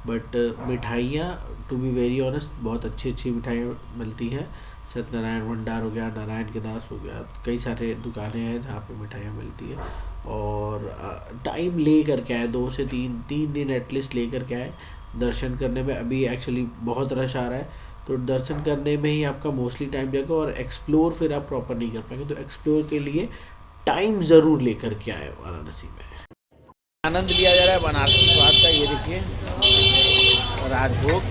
A: बट मिठाइयाँ टू बी वेरी ऑनेस्ट बहुत अच्छी अच्छी मिठाइयाँ मिलती हैं। सत्यनारायण भंडार हो गया, नारायण के दास हो गया, कई सारे दुकानें हैं जहाँ पे मिठाइयाँ मिलती हैं। और टाइम ले कर के आए, 2 से 3 दिन एटलीस्ट ले कर के आए दर्शन करने में। अभी एक्चुअली बहुत रश आ रहा है, तो दर्शन करने में ही आपका मोस्टली टाइम जाएगा और एक्सप्लोर फिर आप प्रॉपर नहीं कर पाएंगे। तो एक्सप्लोर के लिए टाइम ज़रूर लेकर के आए वाराणसी में।
B: आनंद लिया जा रहा है बनारसी स्वाद का। ये देखिए राजभोग,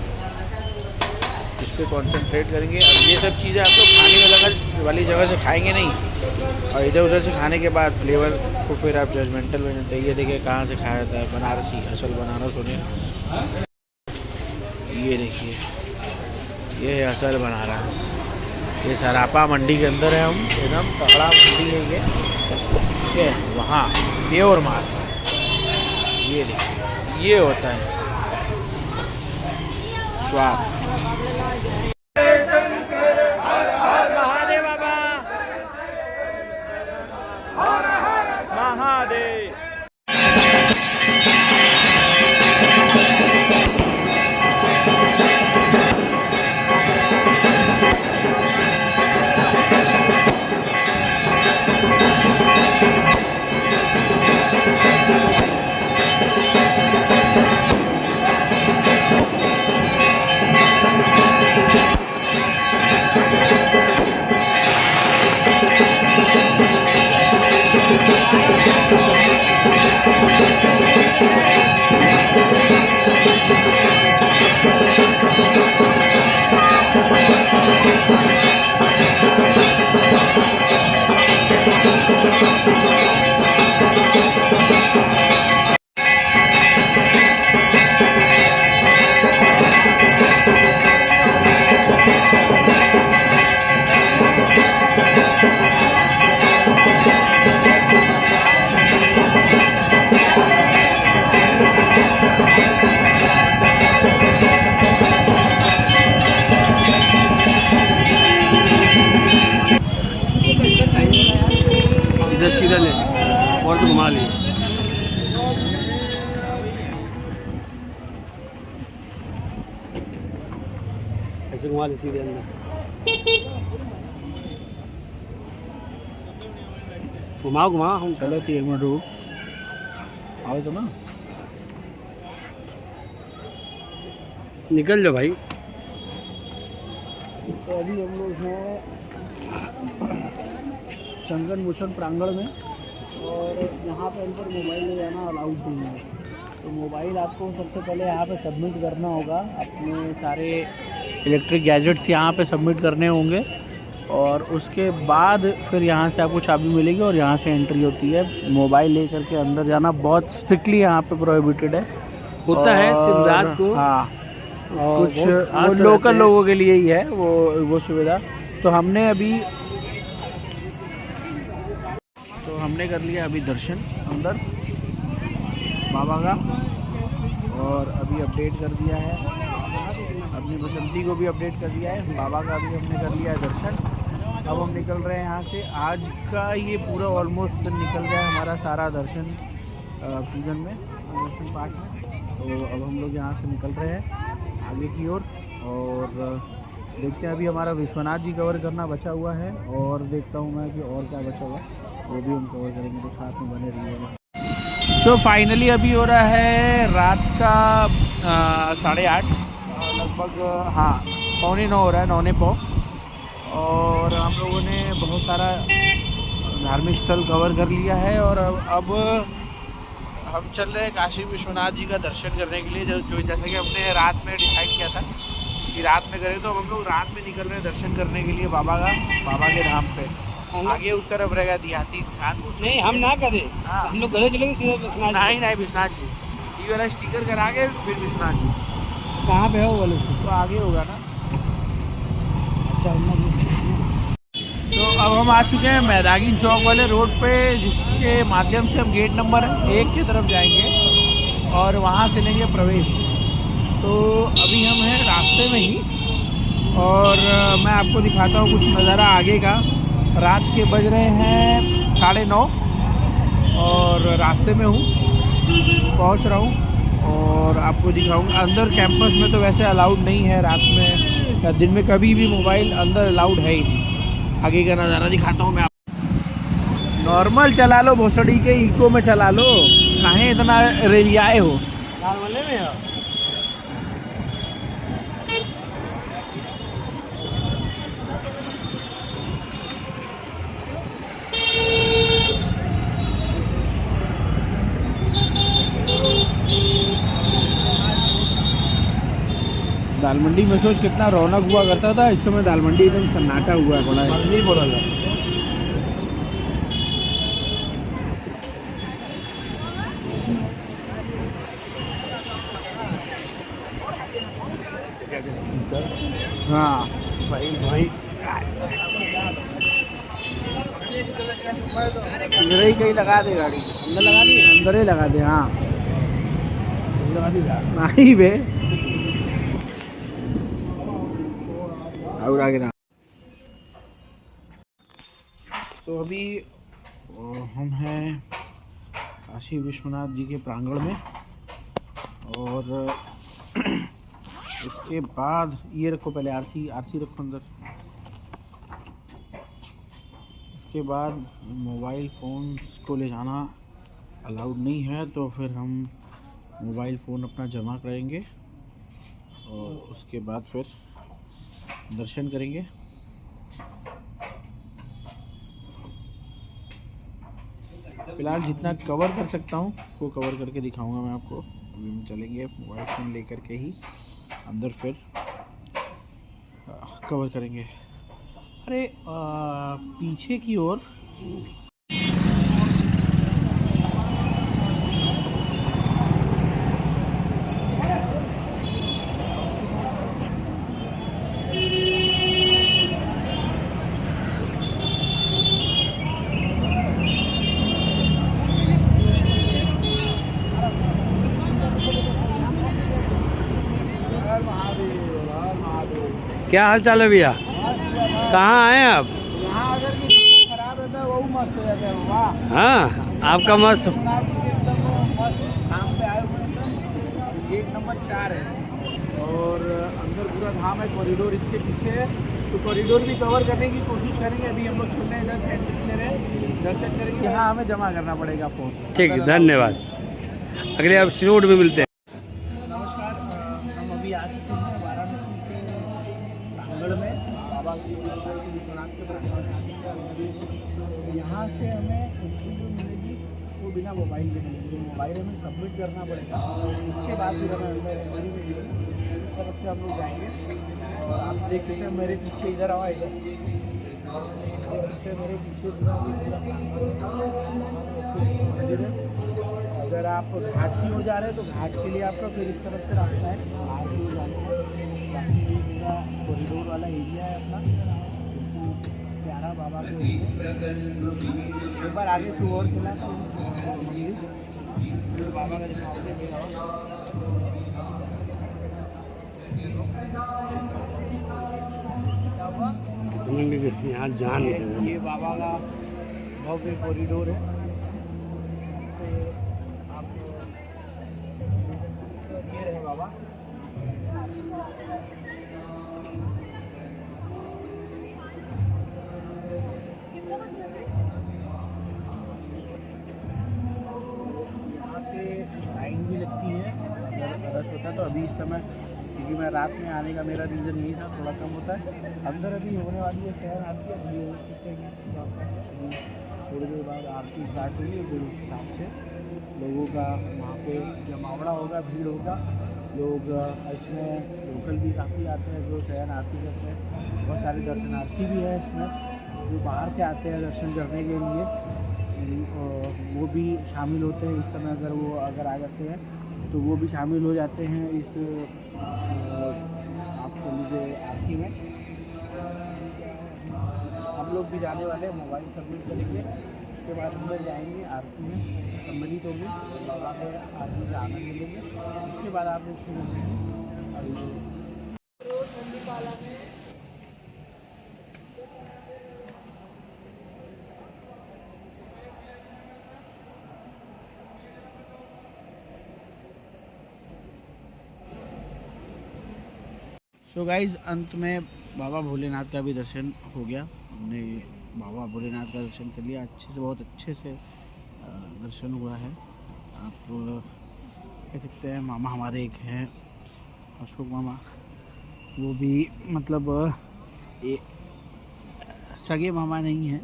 B: इस पर कॉन्सेंट्रेट करेंगे। अब ये सब चीज़ें आप लोग खाने वाली जगह से खाएंगे नहीं, और इधर उधर से खाने के बाद फ्लेवर को फिर आप जजमेंटल में जानते हैं। ये देखिए कहाँ से खाया जाता है, बनारसी, असल बनारस होने। ये देखिए ये है असल बनारस। ये सरापा मंडी के अंदर है, हम एकदम तगड़ा मंडी है ये, ठीक है। वहाँ प्योर माल, ये देखिए ये होता है स्वाद।
D: महादेव बाबा, महादेव। इधर सीधा ले और तो घुमा लिए। ऐसे घुमा ले सीधे अंदर, घुमाओ घुमाओ। हम
B: चलो 1 मिनट रुक, आओ तो ना,
D: निकल जाओ भाई।
C: तो अभी हम लोग हैं संगन मोचन प्रांगण में, और यहाँ पे अंदर मोबाइल ले जाना अलाउड नहीं है। तो मोबाइल आपको सबसे पहले यहाँ पे सबमिट करना होगा, अपने सारे इलेक्ट्रिक गैजेट्स यहाँ पे सबमिट करने होंगे, और उसके बाद फिर यहाँ से आपको चाबी मिलेगी और यहाँ से एंट्री होती है। मोबाइल लेकर के अंदर जाना बहुत स्ट्रिक्टली यहाँ पे प्रोहिबिटेड है,
D: होता है सिर्फ रात को।
C: हाँ,
D: और
C: कुछ लोकल लोगों के लिए ही है वो सुविधा। तो हमने कर लिया अभी दर्शन अंदर बाबा का, और अभी अपडेट कर दिया है, अपनी बसंती को भी अपडेट कर दिया है, बाबा का भी हमने कर लिया है दर्शन। अब हम निकल रहे हैं यहाँ से। आज का ये पूरा ऑलमोस्ट निकल गया हमारा सारा दर्शन पूजन में, दर्शन पाठ में। तो अब हम लोग यहाँ से निकल रहे हैं आगे की ओर, और देखते हैं। अभी हमारा विश्वनाथ जी कवर करना बचा हुआ है, और देखता हूँ मैं कि और क्या बचा हुआ है, वो भी हम कवर करेंगे, तो साथ में बने रहिएगा। सो फाइनली अभी हो रहा है रात का 8:30 लगभग, हाँ 8:45 हो रहा है, 9:15। और हम लोगों ने बहुत सारा धार्मिक स्थल कवर कर लिया है, और अब हम चल रहे हैं काशी विश्वनाथ जी का दर्शन करने के लिए। जो जैसे कि हमने रात में डिसाइड किया था कि रात में करें, तो हम लोग रात में निकल रहे हैं दर्शन करने के लिए बाबा के धाम पे। आगे उस तरफ रहेगा देहाती इंसान।
D: नहीं हम ना करें, हम लोग घरे चलेंगे सीधा विश्वनाथ।
C: नहीं विश्वनाथ जी, ये वाला स्टिकर करा के फिर विश्वनाथ जी।
D: कहाँ पे है वो वाले?
C: तो आगे होगा ना। तो अब हम आ चुके हैं मैदागिन चौक वाले रोड पे, जिसके माध्यम से हम गेट नंबर 1 की तरफ जाएंगे और वहाँ से लेंगे प्रवेश। तो अभी हम हैं रास्ते में ही और मैं आपको दिखाता हूँ कुछ नज़ारा आगे का। रात के बज रहे हैं 9:30 और रास्ते में हूँ, पहुँच रहा हूँ और आपको दिखाऊंगा। अंदर कैंपस में तो वैसे अलाउड नहीं है रात में या दिन में कभी भी मोबाइल अंदर अलाउड है ही नहीं। आगे का नज़ारा दिखाता हूँ मैं आपको। नॉर्मल चला लो, भोसड़ी के इको में चला लो, काहे इतना रेलियाए हो। नॉर्मल में हो। दाल मंडी में सोच कितना रौनक हुआ करता था, इस समय दाल मंडी एकदम सन्नाटा हुआ पड़ा है। नहीं बोला हाँ भाई इधर ही कहीं लगा दे गाड़ी, अंदर लगा दी, अंदर ही लगा दे। हाँ लगा दी नहीं बे और आगे ना। तो अभी हम हैं काशी विश्वनाथ जी के प्रांगण में और इसके बाद ये रखो, पहले आरसी रखो अंदर। इसके बाद मोबाइल फ़ोन्स को ले जाना अलाउड नहीं है, तो फिर हम मोबाइल फ़ोन अपना जमा करेंगे और उसके बाद फिर दर्शन करेंगे। फिलहाल जितना कवर कर सकता हूँ वो कवर करके दिखाऊंगा मैं आपको। अभी हम चलेंगे मोबाइल फ़ोन लेकर के ही अंदर, फिर कवर करेंगे। अरे पीछे की ओर
E: क्या हाल चाल है भैया? कहाँ आए आप?
C: यहाँ अगर खराब रहता है वो मस्त हो जाता है। वाह
E: हाँ आपका मस्त।
C: काम पे आए हुए हैं। गेट नंबर 4 है और अंदर पूरा धाम है, कॉरिडोर इसके पीछे है, तो कॉरिडोर भी कवर करने की कोशिश करेंगे। अभी हम लोग चल रहे हैं इधर से एंट्री ले रहे हैं, दर्शन करेंगे। यहाँ हमें जमा करना पड़ेगा फ़ोन।
E: ठीक है, धन्यवाद। अगले आप रोड में मिलते हैं।
C: नमस्कार, हम अभी आ चुके हैं वाराणसी के प्रांगण में, बाबा काशी विश्वनाथ के प्रांगण में आ चुके हैं। यहाँ से हमें एंट्री जो मिलेगी वो बिना मोबाइल के मिलेगी। मोबाइल हमें सबमिट करना पड़ेगा, इसके बाद फिर हमें अंदर एंट्री मिलेगी। इस तरफ से हम लोग जाएंगे और आप देख सकते हैं मेरे पीछे, इधर आवा, इधर मेरे पीछे मंदिर है। अगर आप घाट की हो जा रहे हैं तो घाट के लिए आपका फिर इस तरफ से रास्ता है बाहर की हो जाना है। बाकी पूरा कॉरिडोर वाला एरिया है अपना, प्यारा बाबा को। एक बार आगे से और चला था मंदिर बाबा का
E: यहाँ जान
C: ये बाबा का भव्य कॉरिडोर है। आप ये रहे बाबा। यहाँ से लाइन भी लगती है रश होता है। तो अभी इस समय, क्योंकि मैं रात में आने का मेरा रीज़न यही था, थोड़ा कम होता है। अंदर अभी होने वाली है शहर आरती, थोड़ी देर बाद आरती स्टार्ट हुई है। फिर उस हिसाब से लोगों का वहाँ पे जमावड़ा होगा, भीड़ होगा। लोग इसमें लोकल भी काफ़ी आते हैं जो शहर आरती करते हैं। बहुत सारे दर्शनार्थी भी हैं इसमें जो बाहर से आते हैं दर्शन करने के लिए, वो भी शामिल होते हैं। इस समय अगर आ जाते हैं तो वो भी शामिल हो जाते हैं इस आप कह लीजिए आरती में। सब लोग भी जाने वाले हैं, मोबाइल सबमिट करेंगे, उसके बाद हम लोग जाएंगे आरती में, सम्मिलित होंगे और बाबा के आरती का आनंद मिलेंगे। उसके बाद आप लोग शुरू होंगे।
B: सो गाइज़, अंत में बाबा भोलेनाथ का भी दर्शन हो गया। हमने बाबा भोलेनाथ का दर्शन कर लिया, अच्छे से, बहुत अच्छे से दर्शन हुआ है। आप कह सकते हैं मामा हमारे एक हैं अशोक मामा, वो भी मतलब सगे मामा नहीं हैं,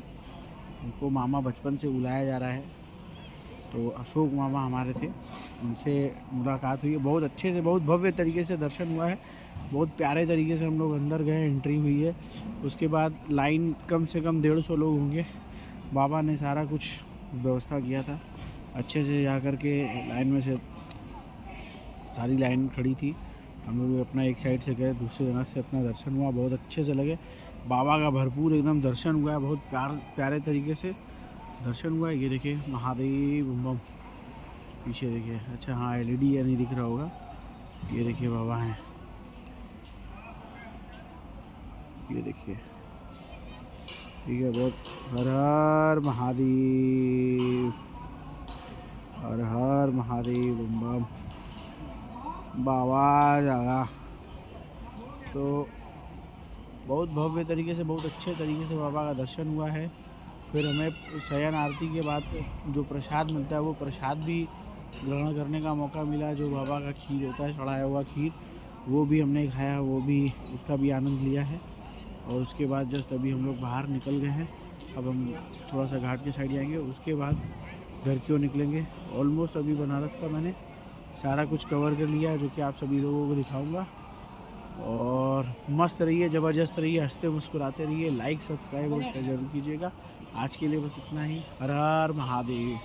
B: उनको मामा बचपन से बुलाया जा रहा है। तो अशोक मामा हमारे थे, उनसे मुलाकात हुई है, बहुत अच्छे से, बहुत भव्य तरीके से दर्शन हुआ है। बहुत प्यारे तरीके से हम लोग अंदर गए, एंट्री हुई है। उसके बाद लाइन कम से कम 150 लोग होंगे। बाबा ने सारा कुछ व्यवस्था किया था, अच्छे से जा कर के लाइन में से सारी लाइन खड़ी थी। हम लोग अपना एक साइड से गए, दूसरी जगह से अपना दर्शन हुआ, बहुत अच्छे से लगे। बाबा का भरपूर एकदम दर्शन हुआ है, बहुत प्यारे तरीके से दर्शन हुआ है। ये देखिए महादेव बम बम, पीछे देखिए, अच्छा हाँ LED या नहीं दिख रहा होगा, ये देखिए बाबा हैं, ये देखिए, ठीक है। बहुत हर हर महादेव, हर हर महादेव बम बम, बाबा जागा। तो बहुत भव्य तरीके से, बहुत अच्छे तरीके से बाबा का दर्शन हुआ है। फिर हमें शयन आरती के बाद जो प्रसाद मिलता है, वो प्रसाद भी ग्रहण करने का मौका मिला। जो बाबा का खीर होता है, चढ़ाया हुआ खीर, वो भी हमने खाया, वो भी, उसका भी आनंद लिया है। और उसके बाद जस्ट अभी हम लोग बाहर निकल गए हैं। अब हम थोड़ा सा घाट के साइड जाएंगे, उसके बाद घर की ओर निकलेंगे। ऑलमोस्ट अभी बनारस का मैंने सारा कुछ कवर कर लिया है, जो कि आप सभी लोगों को दिखाऊंगा। और मस्त रहिए, ज़बरदस्त रहिए, हंसते मुस्कुराते रहिए। लाइक, सब्सक्राइब और शेयर जरूर कीजिएगा। आज के लिए बस इतना ही। हर हर महादेव।